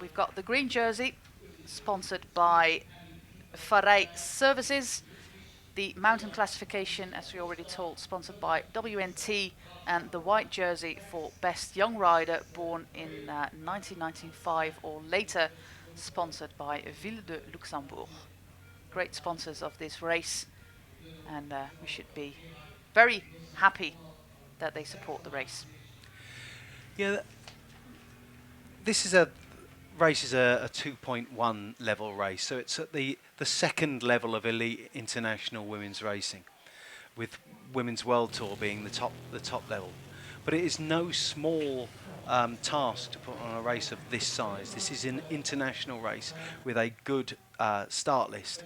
We've got the green jersey, sponsored by Faray Services. The mountain classification, as we already told, sponsored by WNT. And the white jersey for best young rider born in 1995 or later, sponsored by Ville de Luxembourg. Great sponsors of this race. And we should be very happy that they support the race. Yeah, this is a 2.1 level race, so it's at the second level of elite international women's racing, with Women's World Tour being the top level. But it is no small task to put on a race of this size. This is an international race with a good start list,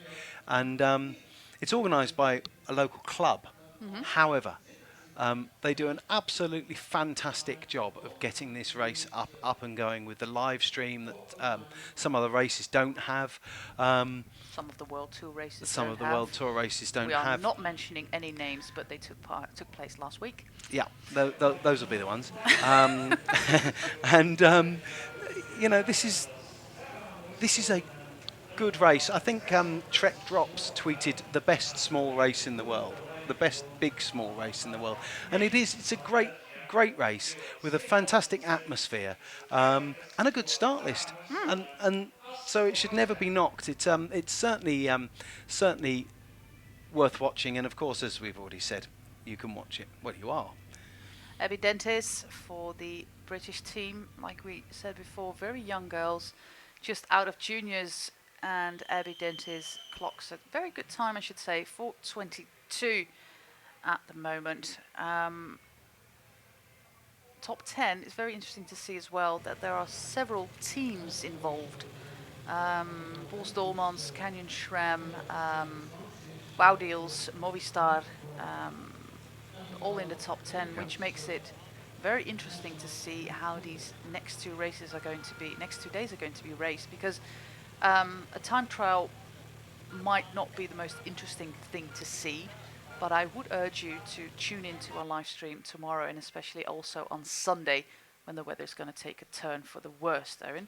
and it's organised by a local club. Mm-hmm. However, they do an absolutely fantastic job of getting this race up and going with the live stream that some other races don't have. Some of the World Tour races Some of the World Tour races don't have. We are not mentioning any names, but they took place last week. Yeah, those will be the ones. And you know, this is a good race. I think Trek Drops tweeted the best small race in the world. The best big small race in the world, and it's a great race with a fantastic atmosphere and a good start list, and so it should never be knocked. It's certainly worth watching, and of course, as we've already said, you can watch it where you are. Abby Dentis for the British team, like we said before, very young girls, just out of juniors, and Abby Dentis clocks a very good time, I should say, 4:22 at the moment. top 10, it's very interesting to see as well that there are several teams involved. Bols Dolmans, Canyon Shram, Woudeels, Movistar, all in the top 10, which makes it very interesting to see how these next 2 races are going to be, next 2 days are going to be raced, because a time trial might not be the most interesting thing to see, but I would urge you to tune into our live stream tomorrow, and especially also on Sunday, when the weather is going to take a turn for the worst, Owen.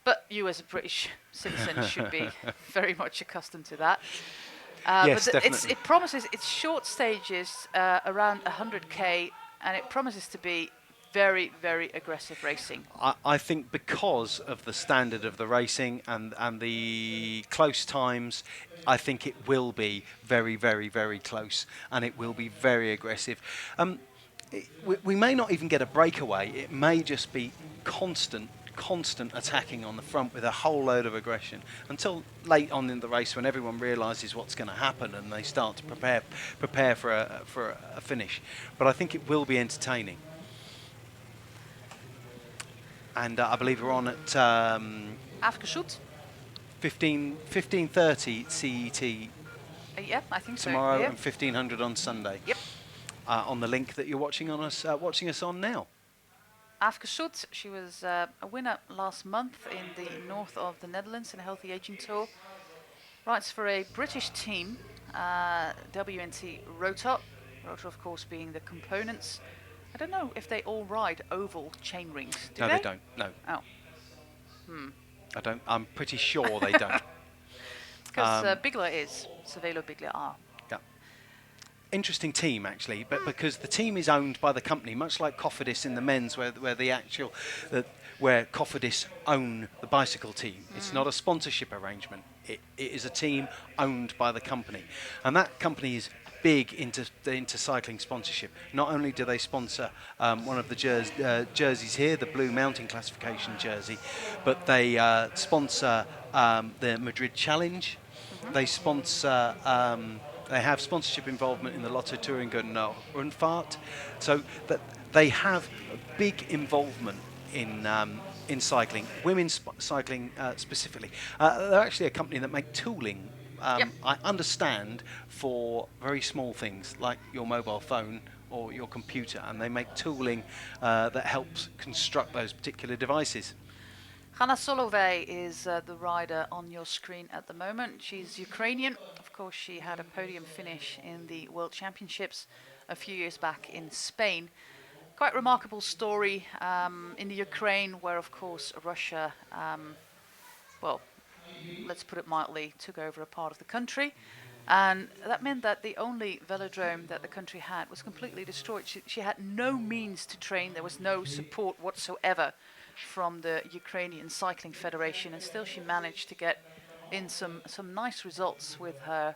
But you as a British citizen should be very much accustomed to that. Yes, but definitely. it promises, it's short stages, around 100k, and it promises to be very, very aggressive racing. I think because of the standard of the racing and the close times, I think it will be very, very, very close, and it will be very aggressive. We may not even get a breakaway. It may just be constant attacking on the front with a whole load of aggression until late on in the race, when everyone realises what's going to happen and they start to prepare for a finish. But I think it will be entertaining. And I believe we're on at Afgeshoot. 15:30 CET Yep, I think tomorrow, so. and 1500 on Sunday. Yep. On the link that you're watching us on now. Afgeshoot, she was a winner last month in the north of the Netherlands in a Healthy Aging Tour. Rides for a British team, WNT Rotor. Rotor, of course, being the components. I don't know if they all ride oval chain rings. Do No, they don't. No. Oh. I don't. I'm pretty sure they don't. Because Bigler is. Cervelo Bigler are. Yeah. Interesting team, actually, but because the team is owned by the company, much like Cofidis in the men's, where Cofidis own the bicycle team. It's not a sponsorship arrangement. It is a team owned by the company, and that company is big into cycling sponsorship. Not only do they sponsor one of the jerseys here, the blue mountain classification jersey, but they sponsor the Madrid Challenge. They sponsor. They have sponsorship involvement in the Lotto Thüringen Rundfahrt, so that they have a big involvement in cycling, women's cycling specifically. They're actually a company that make tooling. I understand, for very small things like your mobile phone or your computer, and they make tooling that helps construct those particular devices. Hanna Solovey is the rider on your screen at the moment. She's Ukrainian. Of course, she had a podium finish in the World Championships a few years back in Spain. Quite remarkable story in the Ukraine, where, of course, Russia, well, let's put it mildly, took over a part of the country. And that meant that the only velodrome that the country had was completely destroyed. She had no means to train. There was no support whatsoever from the Ukrainian Cycling Federation, and still she managed to get in some nice results with her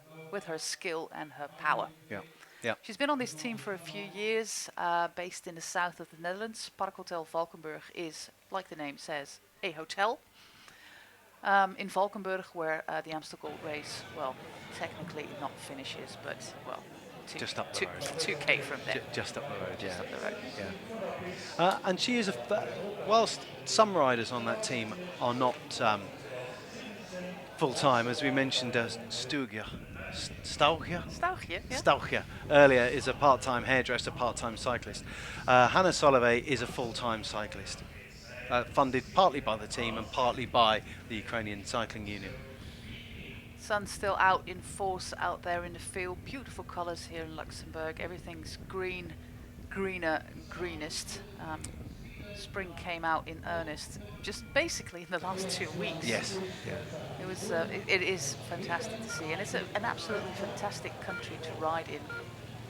skill and her power. Yeah. Yeah. She's been on this team for a few years, based in the south of the Netherlands. Parkhotel Valkenburg is, like the name says, a hotel. In Valkenburg, where the Amstel Gold Race, well, technically not finishes, but, well, just up the road. 2k from there. Just up the road, yeah. Just up the road. Yeah. And she is whilst some riders on that team are not full-time, as we mentioned, Staucher earlier is a part-time hairdresser, part-time cyclist. Hanna Solovey is a full-time cyclist, funded partly by the team and partly by the Ukrainian Cycling Union. Sun's still out in force out there in the field. Beautiful colours here in Luxembourg. Everything's green, greener, greenest. Spring came out in earnest just basically in the last 2 weeks. Yes. Yeah. It was. It is fantastic to see, and it's an absolutely fantastic country to ride in.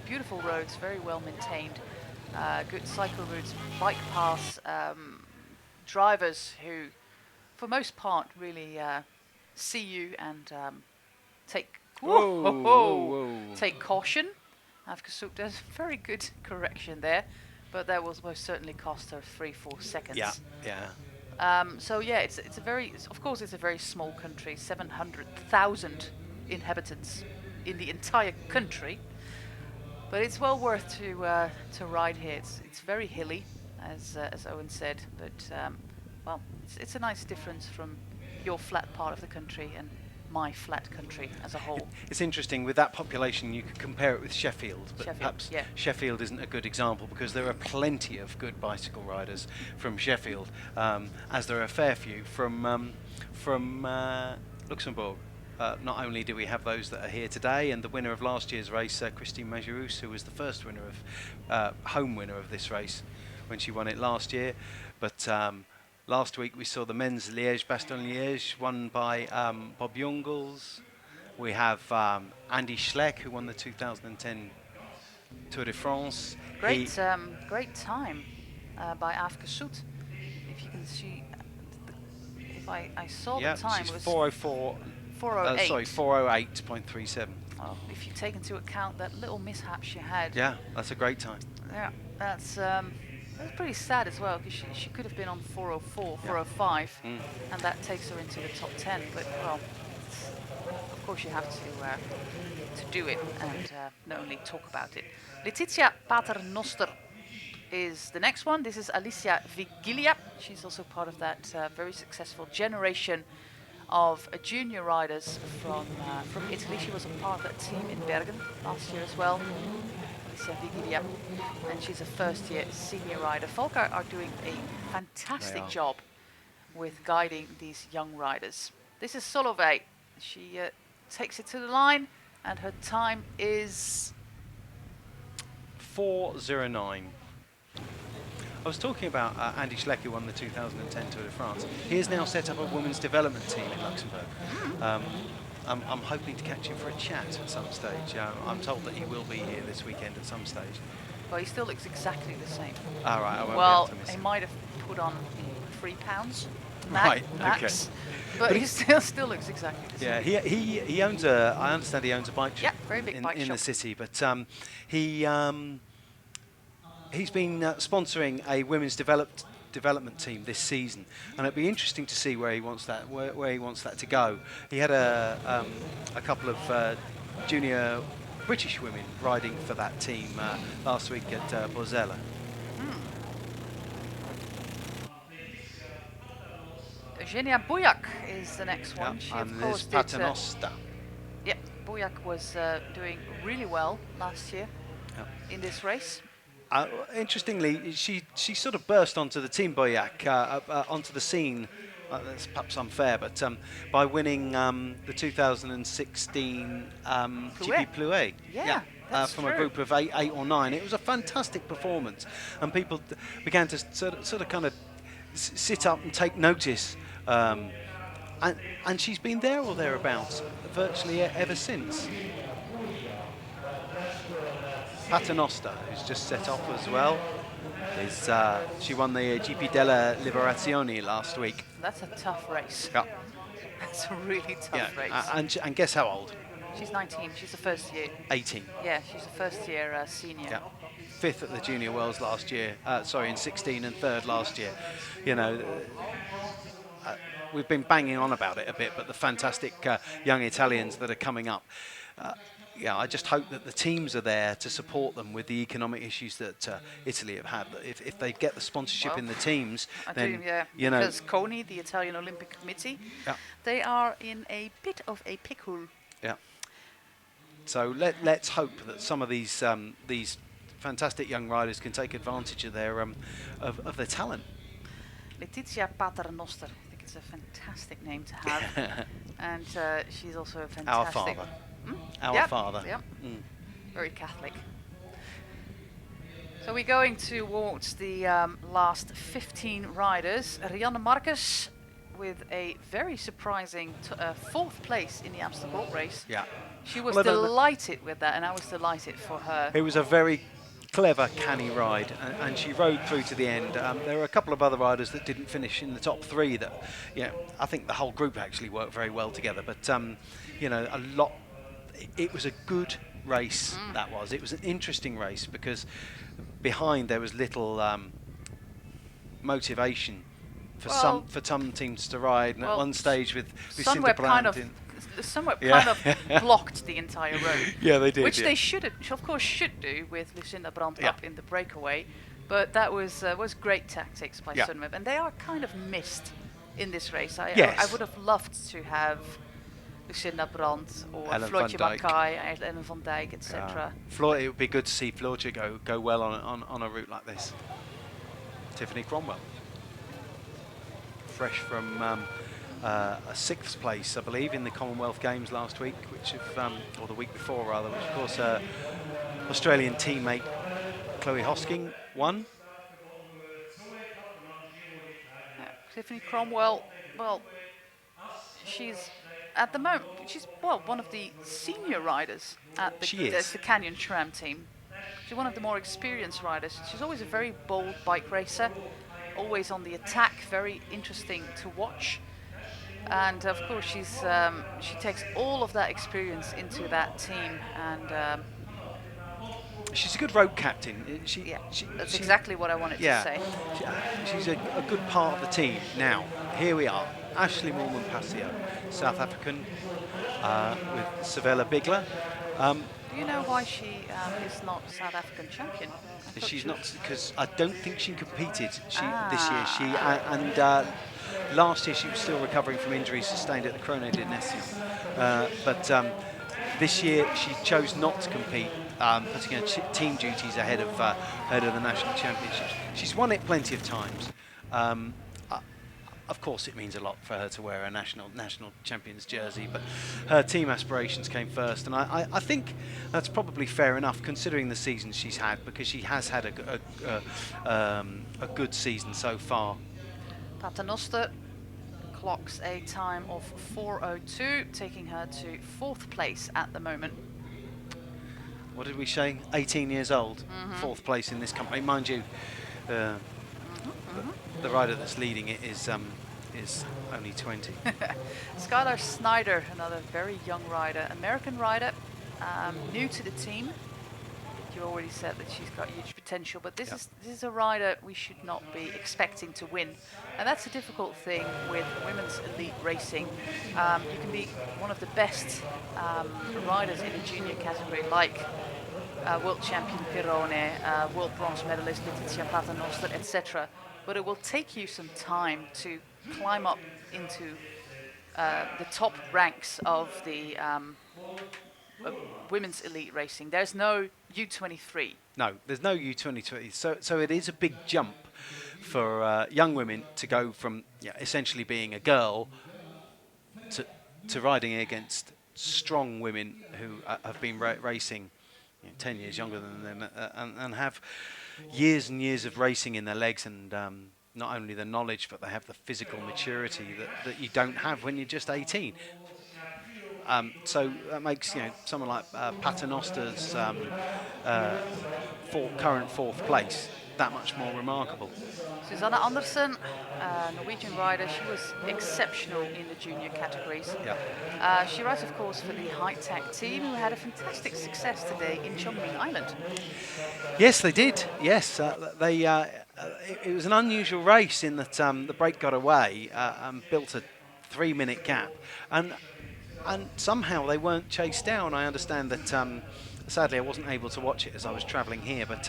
Beautiful roads, very well maintained, good cycle routes, bike paths, drivers who, for most part, really see you and take take caution. Afgeshoot does very good correction there, but that will most certainly cost her 3-4 seconds. Yeah. So yeah, it's a very, of course, it's a very small country, 700,000 inhabitants in the entire country, but it's well worth to ride here. It's very hilly. as Owen said. But well, it's a nice difference from your flat part of the country and my flat country as a whole. It's interesting, with that population you could compare it with Sheffield, but Sheffield, perhaps yeah. Sheffield isn't a good example because there are plenty of good bicycle riders from Sheffield, as there are a fair few from Luxembourg. Not only do we have those that are here today, and the winner of last year's race, Christine Majerus, who was the first winner of home winner of this race when she won it last year, but last week we saw the men's Liège-Bastogne-Liège won by Bob Jungels. We have Andy Schleck, who won the 2010 Tour de France. Great time by Afke Soet. If you can see, if I saw the time, she's it was 404. 408. Sorry, 408.37. Well, if you take into account that little mishap she had. Yeah, that's a great time. Yeah, that's pretty sad as well, because she could have been on 404, 405, and that takes her into the top 10. But well, of course you have to do it and not only talk about it. Letizia Paternoster is the next one. This is Alicia Vigilia. She's also part of that very successful generation of junior riders from Italy. She was a part of that team in Bergen last year as well. Alicia Vigilia, and she's a first-year senior rider. Volker are doing a fantastic job with guiding these young riders. This is Solove. She takes it to the line, and her time is 4:09. I was talking about Andy Schleck, who won the 2010 Tour de France. He has now set up a women's development team in Luxembourg. I'm hoping to catch him for a chat at some stage. I'm told that he will be here this weekend at some stage. Well, he still looks exactly the same. All right, I won't well, be able to miss he him. might have put on £3 Right, max, okay. but he still looks exactly the same. Yeah, he owns a. I understand he owns a bike shop. Yeah, very big bike in shop the city, but he's been sponsoring a women's development team this season, and it'd be interesting to see where he wants that to go. He had a couple of junior British women riding for that team last week at Borzella. Eugenia Bujak is the next one. She and of course Liz did. Paternoster. Yep, Bujak was doing really well last year in this race. Interestingly, she sort of burst onto the team Boyac, onto the scene. That's perhaps unfair, but by winning the 2016 GP Plouet. Yeah, that's from true. a group of eight or nine. It was a fantastic performance, and people began to sort of kind of sit up and take notice. And she's been there or thereabouts virtually ever since. Paternoster, who's just set off as well, is she won the GP della Liberazione last week. That's a tough race. Yeah. That's a really tough race. And guess how old? She's 19. She's a first year. 18. Yeah, she's a first year senior. Yeah. Fifth at the Junior Worlds last year. In 16 and third last year. You know, we've been banging on about it a bit, but the fantastic young Italians that are coming up. I just hope that the teams are there to support them with the economic issues that Italy have had. If they get the sponsorship in the teams, then you know, because CONI, the Italian Olympic Committee, they are in a bit of a pickle. Yeah. So let's hope that some of these fantastic young riders can take advantage of their talent. Letizia Paternoster, I think it's a fantastic name to have, and she's also a fantastic. Our father. Our father. Yep. Very Catholic. So we're going towards the last 15 riders. Rianne Marcus with a very surprising fourth place in the Amstel Gold Race. Yeah. She was delighted with that, and I was delighted for her. It was a very clever, canny ride, and she rode through to the end. There were a couple of other riders that didn't finish in the top three. That, I think the whole group actually worked very well together. But a lot. It was a good race. That was. It was an interesting race because behind there was little motivation for some teams to ride. And at one stage with Cinta Brandt somewhat kind of blocked the entire road. Yeah, they did. Which they should do with Lucinda Brandt up in the breakaway. But that was great tactics by Yeah. Sunweb, and they are kind of missed in this race. I Yes. would have loved to have Lucinda Brandt or Ellen van Floortje Dijk. Mackay, Ellen van Dijk, etc. Floor, it would be good to see Floortje go well on a route like this. Tiffany Cromwell, fresh from a 6th place, I believe, in the Commonwealth Games last week, which have, or the week before rather, which of course Australian teammate Chloe Hosking won. Tiffany Cromwell, well, she's at the moment one of the senior riders at the Canyon SRAM team. She's one of the more experienced riders. She's always a very bold bike racer, always on the attack, very interesting to watch. And of course, she takes all of that experience into that team, and she's a good road captain. That's exactly what I wanted to say. She's a good part of the team. Now, here we are. Ashley Moolman-Pasio, South African, with Savella Bigler. Do you know why she is not South African champion? She's not, because I don't think she competed this year. Last year she was still recovering from injuries sustained at the Chrono di Nessio. But this year she chose not to compete, putting her team duties ahead of the national championships. She's won it plenty of times. Of course, it means a lot for her to wear a national champions jersey, but her team aspirations came first, and I think that's probably fair enough considering the season she's had, because she has had a good season so far. Paternoster clocks a time of 4:02, taking her to 4th place at the moment. What did we say? 18 years old, 4th place in this company, mind you. The rider that's leading it is only 20. Skylar Snyder, another very young rider, American rider, new to the team. You already said that she's got huge potential, but this is a rider we should not be expecting to win, and that's a difficult thing with women's elite racing. You can be one of the best riders in a junior category, like world champion Pirone, world bronze medalist Letizia Paternoster, etc. But it will take you some time to climb up into the top ranks of the women's elite racing. There's no U23. No, there's no U23. So it is a big jump for young women to go from essentially being a girl to riding against strong women who have been racing 10 years younger than them and have years and years of racing in their legs, and not only the knowledge, but they have the physical maturity that you don't have when you're just 18. So that makes someone like Paternoster's current 4th place that much more remarkable. Susanna Andersen, Norwegian rider, she was exceptional in the junior categories. Yeah. She rides, of course, for the high-tech team, who had a fantastic success today in Chongming Island. Yes, they did. Yes, it was an unusual race in that the break got away and built a 3-minute gap, and somehow they weren't chased down. I understand that. Sadly, I wasn't able to watch it as I was travelling here, but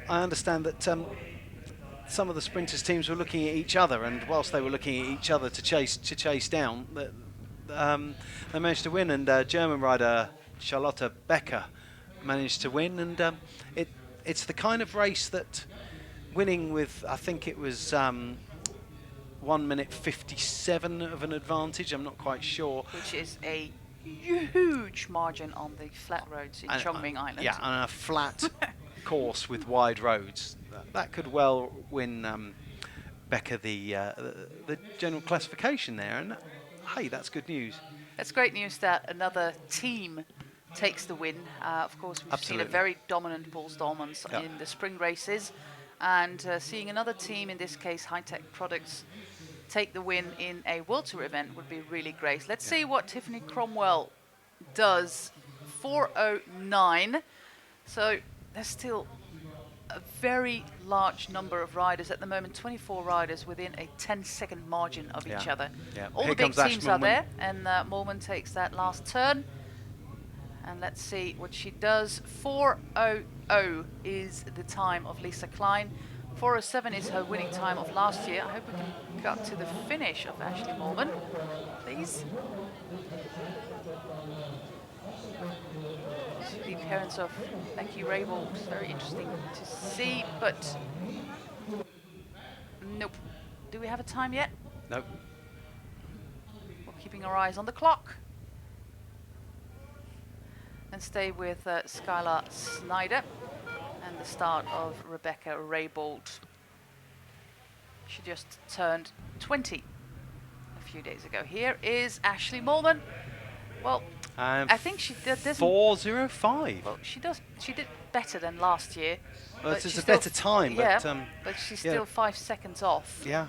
I understand that some of the sprinters' teams were looking at each other, and whilst they were looking at each other to chase down, they managed to win. And German rider Charlotte Becker managed to win, and it's the kind of race that winning with, I think it was 1 minute 57 of an advantage. I'm not quite sure. Which is a huge margin on the flat roads in Chongming Island. Yeah, and a flat course with wide roads. That could well win Becker the general classification there, and hey, that's good news. It's great news that another team takes the win. Of course, we've seen a very dominant Paul Stallmans in the spring races, and seeing another team, in this case High Tech Products, take the win in a World Tour event would be really great. Let's see what Tiffany Cromwell does. 4:09. So there's still a very large number of riders at the moment, 24 riders within a 10-second margin of each other. Yeah. All the big teams are there, and Moolman takes that last turn. And let's see what she does. 4:00 is the time of Lisa Klein. 4:07 is her winning time of last year. I hope we can cut to the finish of Ashley Morgan, please. The appearance of Becky Rabel is very interesting to see, but nope. Do we have a time yet? Nope. We're keeping our eyes on the clock. And stay with Skylar Snyder and the start of Rebecca Raybould. She just turned 20 a few days ago. Here is Ashley Morgan. Well, I think she doesn't. 4:05. Well, she did better than last year. Well, it's a better time, yeah, but she's still 5 seconds off. Yeah.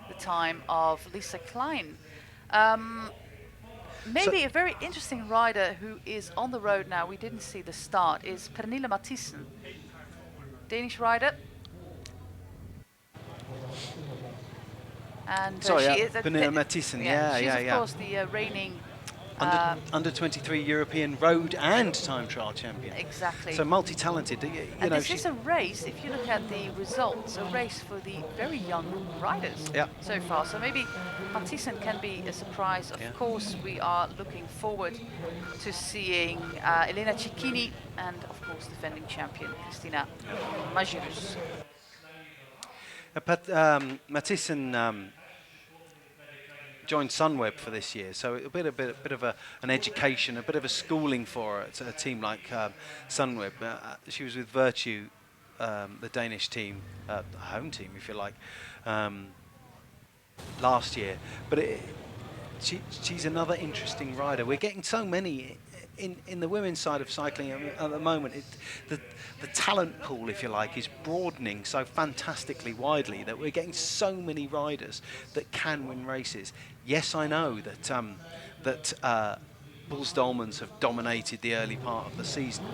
The time of Lisa Klein. Maybe a very interesting rider who is on the road now, we didn't see the start, is Pernille Mathisen. Danish rider. And Sorry, she is Pernille Mathisen, she's of course the reigning under 23 European road and time trial champion. Exactly. So multi-talented. And this is a race, if you look at the results, a race for the very young riders so far. So maybe Mathisen can be a surprise. Of course, we are looking forward to seeing Elena Cecchini and, of course, defending champion Christina Magirus. But Mathisen joined Sunweb for this year, so a bit of an education, a bit of a schooling for her at a team like Sunweb. She was with Virtue, the Danish team, home team, if you like, last year. But she's another interesting rider. We're getting so many in the women's side of cycling at the moment. The talent pool, if you like, is broadening so fantastically widely that we're getting so many riders that can win races. Yes, I know that Bulls Dolmans have dominated the early part of the season,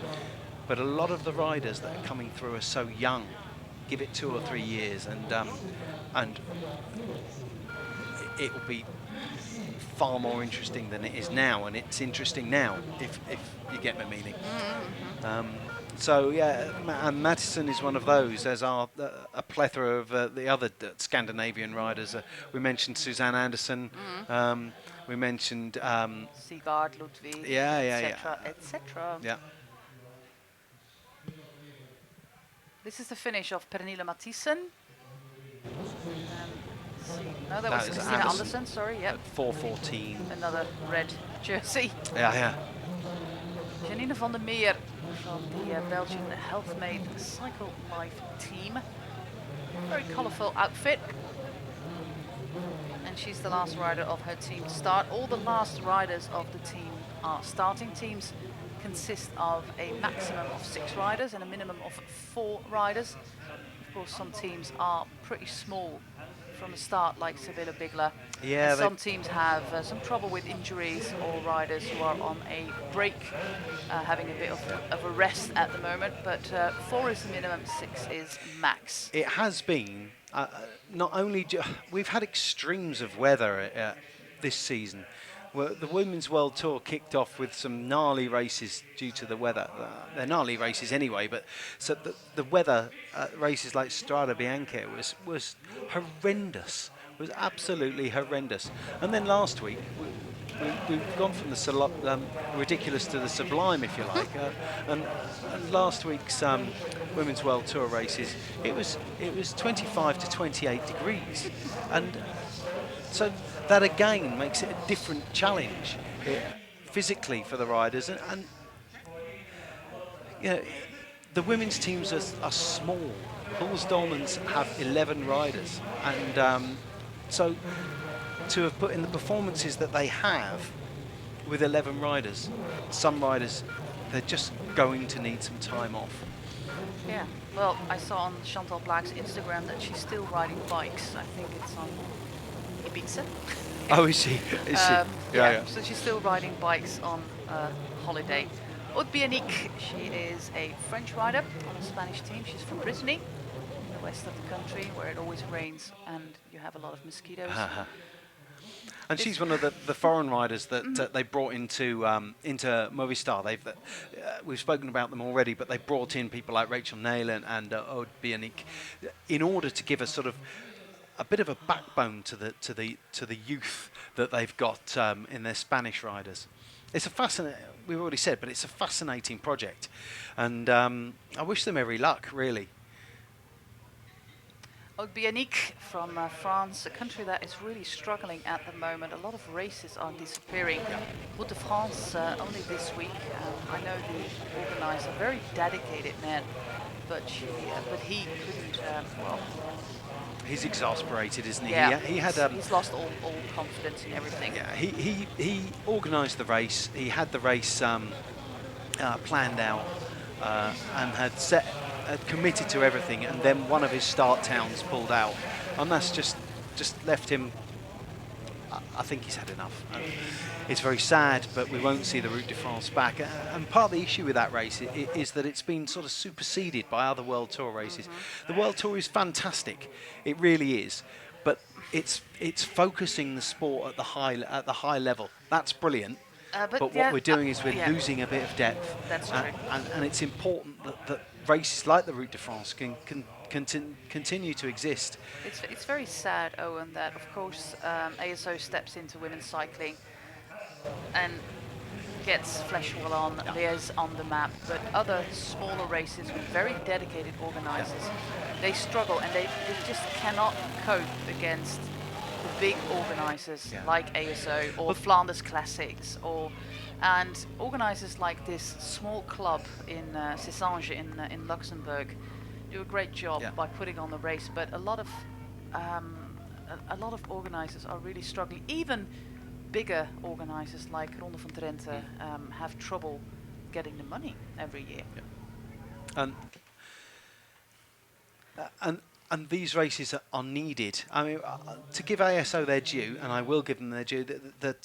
but a lot of the riders that are coming through are so young. Give it 2 or 3 years, and it will be far more interesting than it is now, and it's interesting now, if you get my meaning. So yeah, and Mathisen is one of those. There's a plethora of the other Scandinavian riders. We mentioned Suzanne Anderson. We mentioned Sigard Ludwig, etc. Yeah. This is the finish of Pernille Mathisen. No, that was Christina Andersen, sorry, yep. 4:14. Another red jersey. Yeah. Janine van der Meer from the Belgian Healthmade Cycle Life team. Very colourful outfit. And she's the last rider of her team to start. All the last riders of the team are starting. Teams consist of a maximum of 6 riders and a minimum of 4 riders. Of course, some teams are pretty small from the start, like Sibylle Bigler. Yeah, and some teams have some trouble with injuries, or riders who are on a break, having a bit of a rest at the moment. But 4 is the minimum, 6 is max. It has been not only we've had extremes of weather this season. Well, the Women's World Tour kicked off with some gnarly races due to the weather. They're gnarly races anyway, but so the weather races like Strade Bianche was horrendous. Was absolutely horrendous. And then last week we've gone from the ridiculous to the sublime, if you like. And last week's Women's World Tour races, it was 25 to 28 degrees, and so that again makes it a different challenge physically for the riders, and you know, the women's teams are small. Bulls Dolmans have 11 riders, and so to have put in the performances that they have with 11 riders, some riders, they're just going to need some time off. Yeah, well, I saw on Chantal Black's Instagram that she's still riding bikes. I think it's on Ibiza. Oh, is she? Is she? Yeah. So she's still riding bikes on holiday. Aude Bianic, she is a French rider on a Spanish team. She's from Brittany, in the west of the country, where it always rains and you have a lot of mosquitoes. And she's one of the foreign riders that they brought into Movistar. We've spoken about them already, but they brought in people like Rachel Neylan and Aude Bionic in order to give us sort of a bit of a backbone to the youth that they've got in their Spanish riders. It's a fascinating. We've already said, but it's a fascinating project, and I wish them every luck, really. Bionic from France, a country that is really struggling at the moment. A lot of races are disappearing. Route de France only this week. I know the organizer, very dedicated man, but he couldn't. Well, he's exasperated, isn't he? yeah, He had he's lost all confidence in everything. Yeah, he organised the race. He had the race planned out and had committed to everything, and then one of his start towns pulled out, and that's just left him. I think he's had enough. It's very sad, but we won't see the Route de France back. And part of the issue with that race is that it's been sort of superseded by other World Tour races. The World Tour is fantastic, it really is, but it's focusing the sport at the high level. That's brilliant. But what we're doing is we're losing a bit of depth. That's true. And it's important that races like the Route de France can continue to exist. It's very sad, Owen, that of course ASO steps into women's cycling and gets Flèche Wallonne, Liège on the map, but other smaller races with very dedicated organisers, they struggle and they just cannot cope against the big organisers like ASO or Flanders Classics and organisers like this small club in CESSANGE in Luxembourg do a great job by putting on the race, but a lot of organisers are really struggling. Even bigger organisers like Ronde van Drenthe have trouble getting the money every year. And these races are needed. I mean, to give ASO their due, and I will give them their due, that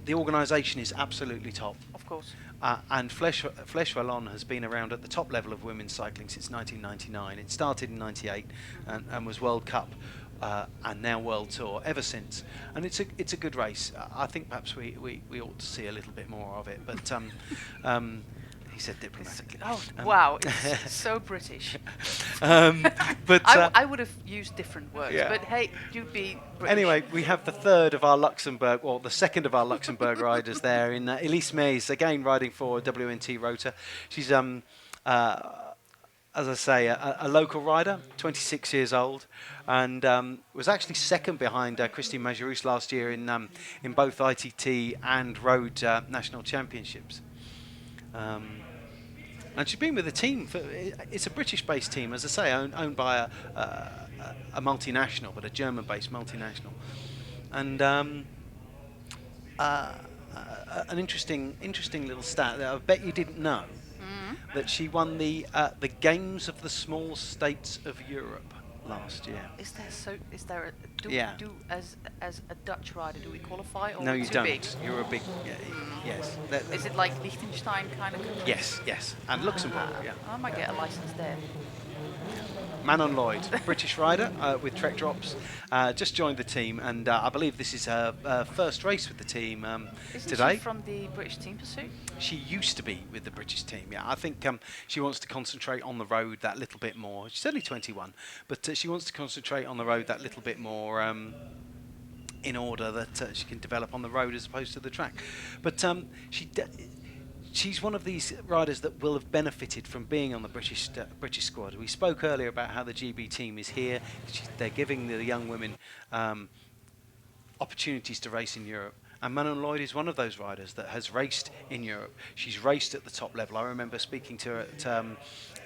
the organisation is absolutely top. Of course. And Flèche Wallonne has been around at the top level of women's cycling since 1999. It started in '98 and was World Cup and now World Tour ever since. And it's a good race. I think perhaps we ought to see a little bit more of it. But he said diplomatically. Oh wow, it's so British. But I would have used different words. Yeah. But hey, you'd be British. Anyway, we have the third of our Luxembourg, or the second of our Luxembourg riders there in Elise Mays, again riding for WNT Rota. She's, as I say, a local rider, 26 years old, and was actually second behind Christine Majerus last year in both ITT and Road National Championships. And she's been with the team. It's a British-based team, as I say, owned by a multinational, but a German-based multinational. And an interesting little stat that I bet you didn't know, that she won the Games of the Small States of Europe last year. Is there as a Dutch rider, do we qualify or No, you too don't. big? You're a big yes. Is it like Liechtenstein kind of country? Yes, and Luxembourg. Yeah. I might get a license there. Manon Lloyd, British rider with Trek Drops, just joined the team, and I believe this is her first race with the team Isn't today. she from the British Team Pursuit? She used to be with the British team, yeah. I think she wants to concentrate on the road that little bit more. She's only 21, but she wants to concentrate on the road that little bit more in order that she can develop on the road as opposed to the track. But she's one of these riders that will have benefited from being on the British squad. We spoke earlier about how the GB team is here. They're giving the young women opportunities to race in Europe. And Manon Lloyd is one of those riders that has raced in Europe. She's raced at the top level. I remember speaking to her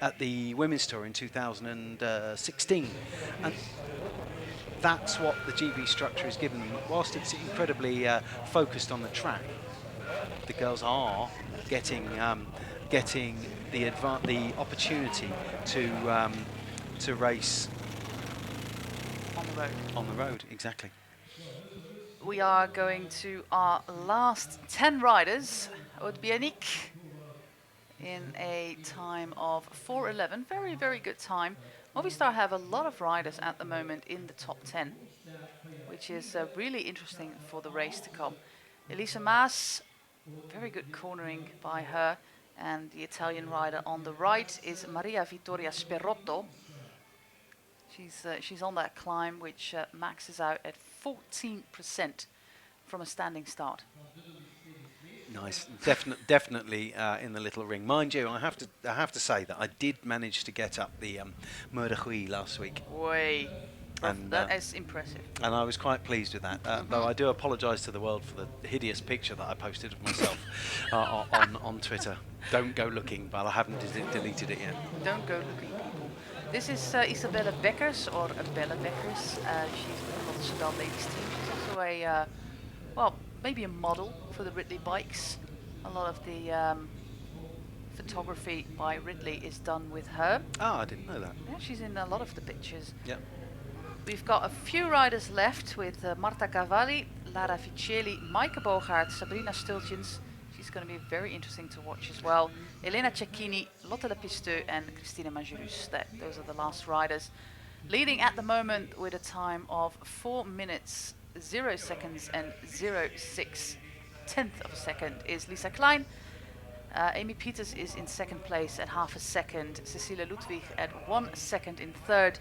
at the Women's Tour in 2016. And that's what the GB structure has given them. Whilst it's incredibly focused on the track, the girls are getting the opportunity to race on the road. Exactly. We are going to our last 10 riders. Aude Bionic in a time of 4:11. Very, very good time. Movistar have a lot of riders at the moment in the top 10. which is really interesting for the race to come. Elisa Maas, very good cornering by her. And the Italian rider on the right is Maria Vittoria Sperotto. She's on that climb, which maxes out at 14% from a standing start. Nice, definitely in the little ring. Mind you, I have to say that I did manage to get up the Murderhui last week. Way, and that is impressive. And I was quite pleased with that. Though I do apologise to the world for the hideous picture that I posted of myself on Twitter. Don't go looking, but I haven't deleted it yet. Don't go looking, people. This is Isabella Beckers, or Bella Beckers. She's with the Rotterdam ladies team. She's also a well, maybe a model for the Ridley bikes. A lot of the photography by Ridley is done with her. Oh, I didn't know that. Yeah, she's in a lot of the pictures. Yep. We've got a few riders left with Marta Cavalli, Lara Ficcelli, Maaike Bogaert, Sabrina Stultjens. She's going to be very interesting to watch as well. Elena Cecchini, Lotte Lepisteux and Christina Mangerus. Those are the last riders. Leading at the moment with a time of 4 minutes, 0 seconds and 0.6 tenth of a second is Lisa Klein. Amy Peters is in second place at half a second. Cecilia Ludwig at 1 second in third.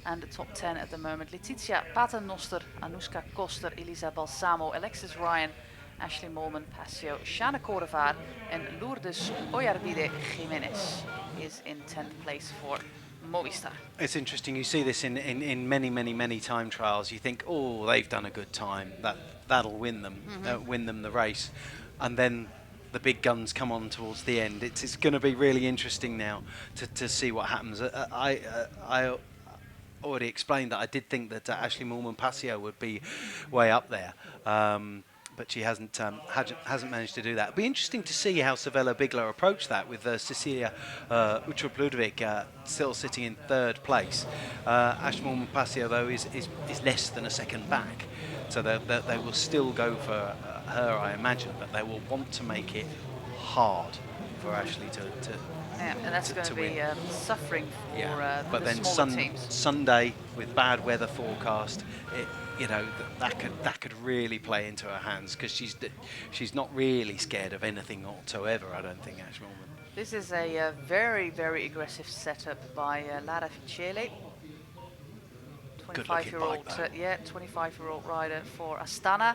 And the top 10 at the moment: Letizia Paternoster, Anouska Koster, Elisa Balsamo, Alexis Ryan, Ashley Molman, Passio, Shana Cordevaar, and Lourdes Oyarbide Jimenez is in 10th place for Movistar. It's interesting. You see this in many time trials. You think, oh, they've done a good time. That'll win them, win them the race, and then the big guns come on towards the end. It's going to be really interesting now to see what happens. I already explained that I did think that Ashley Moolman Passio would be way up there, but she hasn't managed to do that. It'll be interesting to see how Savella Bigler approached that with Cecilia Uttrup Ludwig still sitting in third place. Ashley Moolman Passio, though, is less than a second back, so they will still go for her, I imagine, but they will want to make it hard for Ashley to yeah, and that's going to be suffering for but the then smaller teams. Sunday with bad weather forecast, that could really play into her hands, because she's not really scared of anything whatsoever, I don't think, Ash Moolman. This is a very aggressive setup by Lara Ficcelli. 25-year-old, 25-year-old rider for Astana.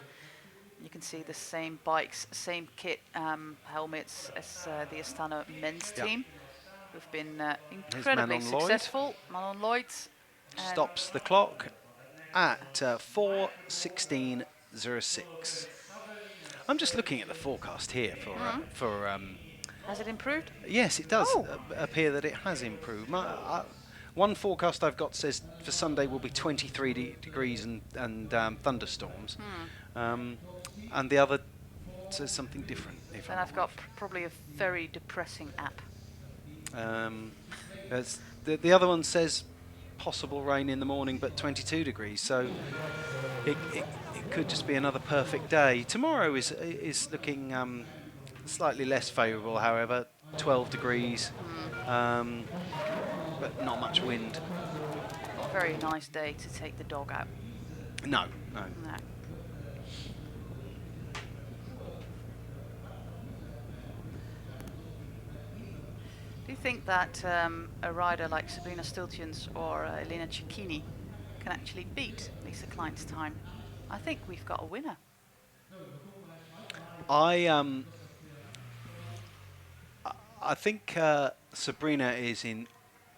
You can see the same bikes, same kit, helmets as the Astana men's team, who've been incredibly successful. Manon Lloyd stops the clock at 4:16.06. I'm just looking at the forecast here for. Has it improved? Yes, it does appear that it has improved. One forecast I've got says for Sunday will be 23 degrees and thunderstorms. And the other says something different. Then I've got probably a very depressing app. The other one says possible rain in the morning, but 22 degrees. So it could just be another perfect day. Tomorrow is looking slightly less favourable, however, 12 degrees, but not much wind. Not a very nice day to take the dog out. No. Do you think that a rider like Sabrina Stultjens or Elena Cecchini can actually beat Lisa Klein's time? I think we've got a winner. I think Sabrina is in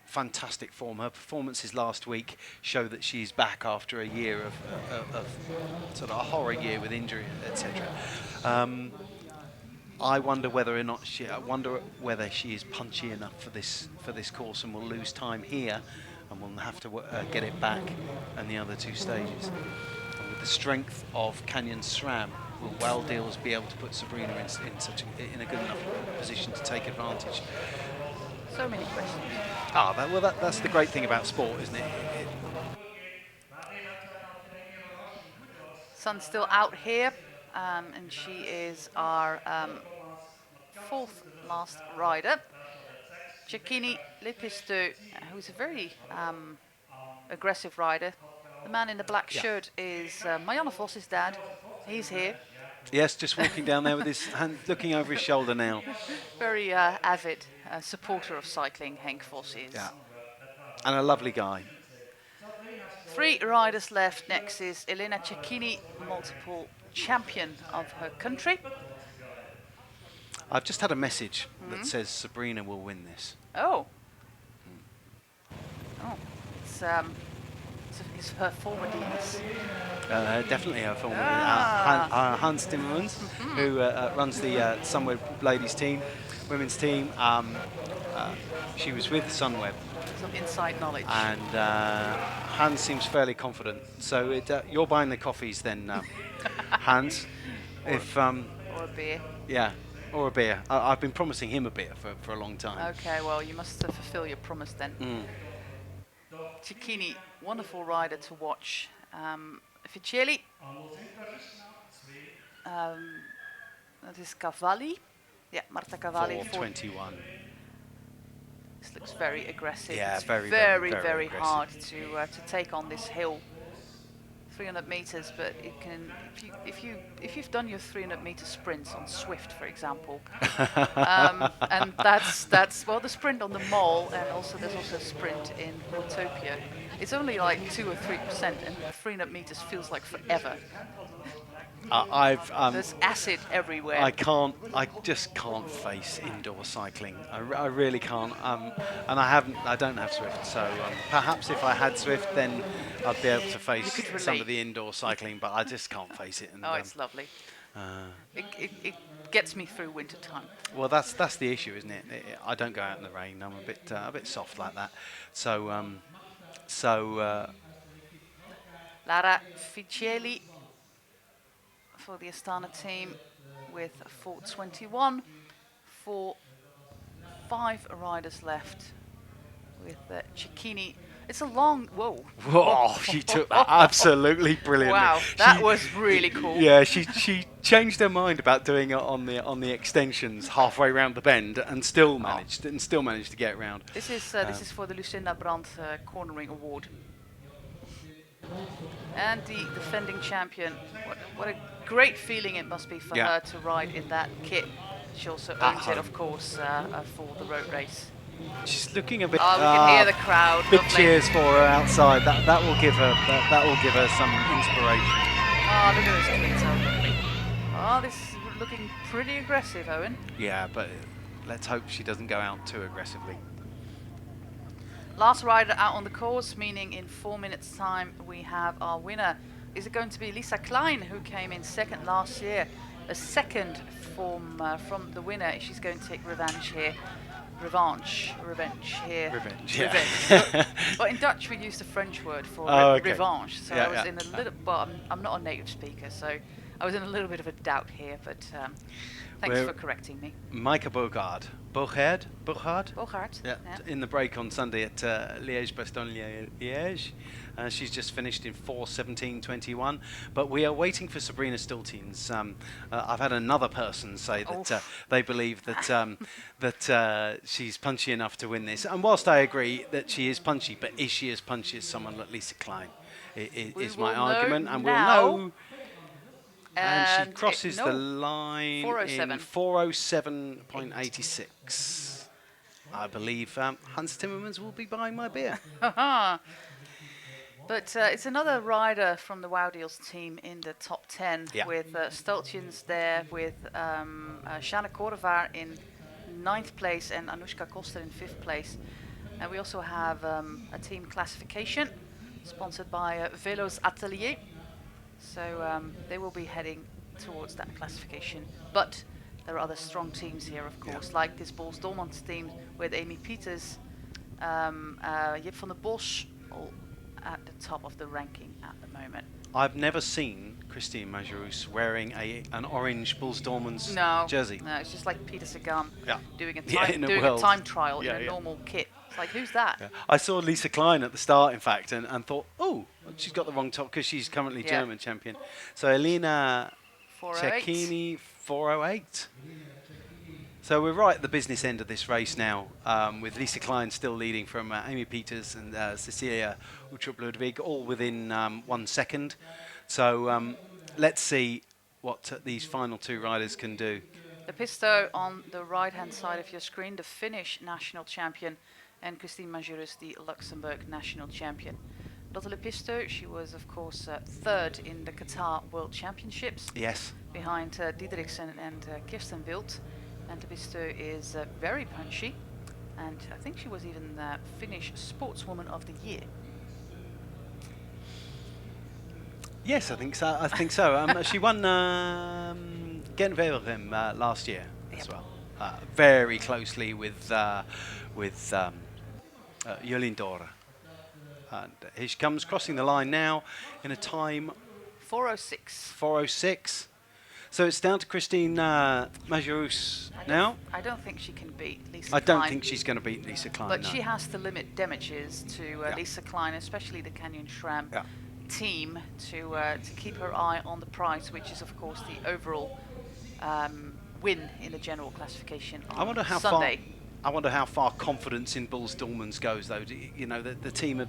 fantastic form. Her performances last week show that she's back after a year of sort of a horror year with injury, etc. I wonder whether she is punchy enough for this course and will lose time here, and will have to get it back in the other two stages. And with the strength of Canyon SRAM, will Wildils be able to put Sabrina in a good enough position to take advantage? So many questions. That's the great thing about sport, isn't it? Sun's still out here, and she is our fourth last rider. Cecchini Lepisteux, who's a very aggressive rider, The man in the black shirt is Marianne Vos's dad. He's here. Yes, just walking down there with his hand looking over his shoulder now. Very avid supporter of cycling, Henk Vos is. Yeah. And a lovely guy. 3 riders left. Next is Elena Cecchini, multiple champion of her country. I've just had a message that says Sabrina will win this. Oh. Oh. It's her former deeds. Definitely her former Hans Timmermans, Mm-hmm. who runs the Sunweb ladies team, women's team. She was with Sunweb, Some inside knowledge. and Hans seems fairly confident. So you're buying the coffees then, Hans. If or a beer. yeah, or a beer. I've been promising him a beer for a long time. Okay, well, you must fulfill your promise then. Cecchini, wonderful rider to watch. Ficcelli. That is Cavalli. Yeah, Marta Cavalli. 4:21. This looks very aggressive. Yeah, it's very very aggressive. hard to take on this hill. 300 meters, but it can if you've done your 300 meter sprints on Swift, for example, and that's well the sprint on the Mall, and also there's also a sprint in Watopia. It's only like 2 or 3%, and 300 meters feels like forever. There's acid everywhere. I just can't face indoor cycling. I really can't. And I don't have Swift, so perhaps if I had Swift, then I'd be able to face some of the indoor cycling. But I just can't face it. And, it's lovely. It gets me through winter time. well, that's the issue, isn't it? I don't go out in the rain. I'm a bit soft like that. So Lara Ficcelli for the Astana team with 4:21. 5 riders left with Cecchini. It's a long whoa. Whoa, she took that absolutely brilliantly. Wow, that was really cool. Yeah, she changed her mind about doing it on the extensions halfway round the bend, and still managed to get round. This is for the Lucinda Brandt cornering award. And the defending champion. What a great feeling it must be for her to ride in that kit. She also owns it, of course, for the road race. She's looking a bit. Oh, we can hear the crowd. Big Lovely. cheers for her outside. That will give her some inspiration. Oh, look at those kids, how lovely. Oh, this is looking pretty aggressive, Owen. Yeah, but let's hope she doesn't go out too aggressively. Last rider out on the course, meaning in 4 minutes' time we have our winner. Is it going to be Lisa Klein, who came in second last year? A second from the winner. She's going to take revenge here. Revenge here. Revenge, yeah. Revenge. But in Dutch we use the French word for revenge. So I was in a little. Well, I'm not a native speaker, so I was in a little bit of a doubt here. But thanks for correcting me. Micah Bogaard. Bogaard? Yeah. In the break on Sunday at Liège-Bastogne-Liège. She's just finished in 4:17.21. But we are waiting for Sabrina Stiltens. I've had another person say that they believe that she's punchy enough to win this. And whilst I agree that she is punchy, but is she as punchy as someone like Lisa Klein? Is my argument, and we'll know. And she crosses the line in 4:07.86. I believe Hans Timmermans will be buying my beer. But it's another rider from the Woudeels team in the top 10 with Stoltjens there, with Shana Korevaar in 9th place and Anushka Koster in 5th place. And we also have a team classification sponsored by Velos Atelier. So they will be heading towards that classification. But there are other strong teams here, of course, like this Bols Dolmans team with Amy Peters, Jip van der Bosch, all at the top of the ranking at the moment. I've never seen Christine Majerus wearing an orange Bols Dolmans jersey. No, it's just like Peter Sagan doing a time, time trial in a normal kit. It's like, who's that? Yeah. I saw Lisa Klein at the start, in fact, and thought, oh, she's got the wrong top because she's currently German champion. So Elena Cecchini, 4:08. So we're right at the business end of this race now, with Lisa Klein still leading from Amy Peters and Cecilia Uttrup-Ludwig, all within 1 second. So let's see what these final 2 riders can do. Lepisto on the right-hand side of your screen, the Finnish national champion, and Christine Majorus, the Luxembourg national champion. Lotte Lepisto, she was of course 3rd in the Qatar World Championships. Yes. Behind Diederiksen and Kirsten Wild. And Lepisto is very punchy, and I think she was even Finnish Sportswoman of the Year. Yes, I think so. She won Gent-Wevelgem last year as well, very closely with Jolien Dora. And here she comes, crossing the line now in a time 4:06. 4:06. So it's down to Christine Majorus now. I don't think she can beat Lisa Klein. I don't think she's going to beat Lisa Klein. But no. she has to limit damages to Lisa Klein, especially the Canyon SRAM team, to keep her eye on the prize, which is of course the overall win in the general classification on Sunday. I wonder how far confidence in Bulls Dolmans goes, though. You know, the team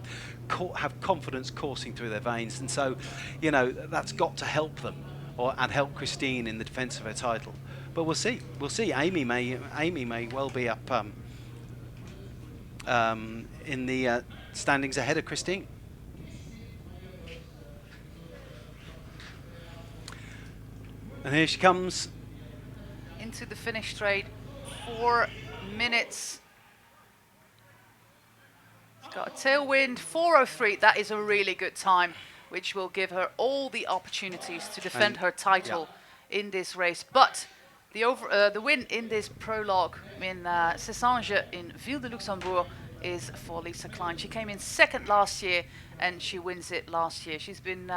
have confidence coursing through their veins, and so, you know, that's got to help them, and help Christine in the defence of her title. But we'll see. We'll see. Amy may well be up in the standings ahead of Christine. And here she comes into the finish straight. 4 minutes. She's got a tailwind. 4:03. That is a really good time, which will give her all the opportunities to defend her title in this race. But the win in this prologue in CESSANGE in Ville de Luxembourg is for Lisa Klein. She came in 2nd last year, and she wins it last year. She's been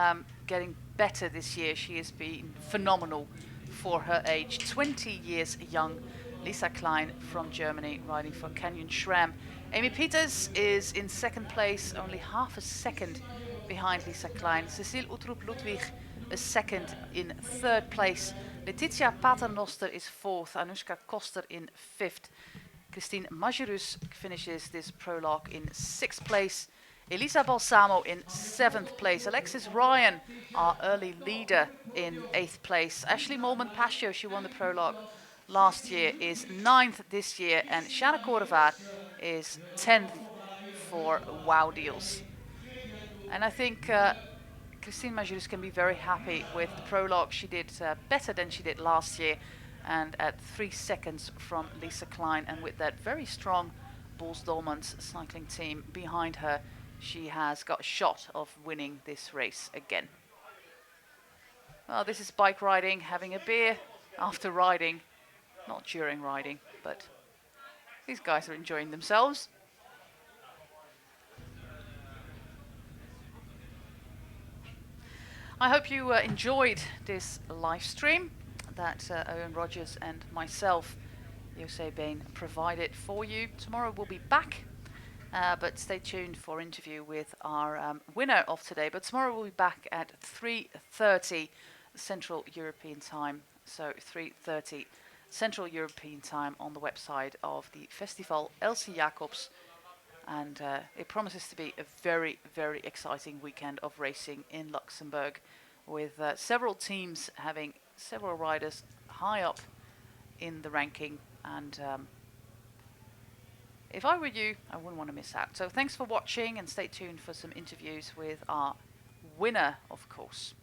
getting better this year. She has been phenomenal for her age. 20 years young, Lisa Klein from Germany, riding for Canyon SRAM. Amy Peters is in 2nd place, only half a second behind Lisa Klein. Cecile Uttrup-Ludwig is 2nd in 3rd place. Letizia Paternoster is 4th. Anushka Koster in 5th. Christine Majorus finishes this prologue in 6th place. Elisa Balsamo in 7th place. Alexis Ryan, our early leader, in 8th place. Ashley Molman-Pasio, she won the prologue last year, is 9th this year. And Shanna Cordevaart is 10th for Wow Deals. And I think Christine Majorus can be very happy with the prologue. She did better than she did last year, and at 3 seconds from Lisa Klein. And with that very strong Bulls Dolmans cycling team behind her, she has got a shot of winning this race again. Well, this is bike riding, having a beer after riding, not during riding, but these guys are enjoying themselves. I hope you enjoyed this live stream that Owen Rogers and myself, José Bain, provided for you. Tomorrow we'll be back. But stay tuned for interview with our winner of today. But tomorrow we'll be back at 3:30 Central European Time. So 3:30 Central European Time on the website of the festival Elsy Jacobs. And it promises to be a very, very exciting weekend of racing in Luxembourg, with several teams having several riders high up in the ranking. And if I were you, I wouldn't want to miss out. So thanks for watching, and stay tuned for some interviews with our winner, of course.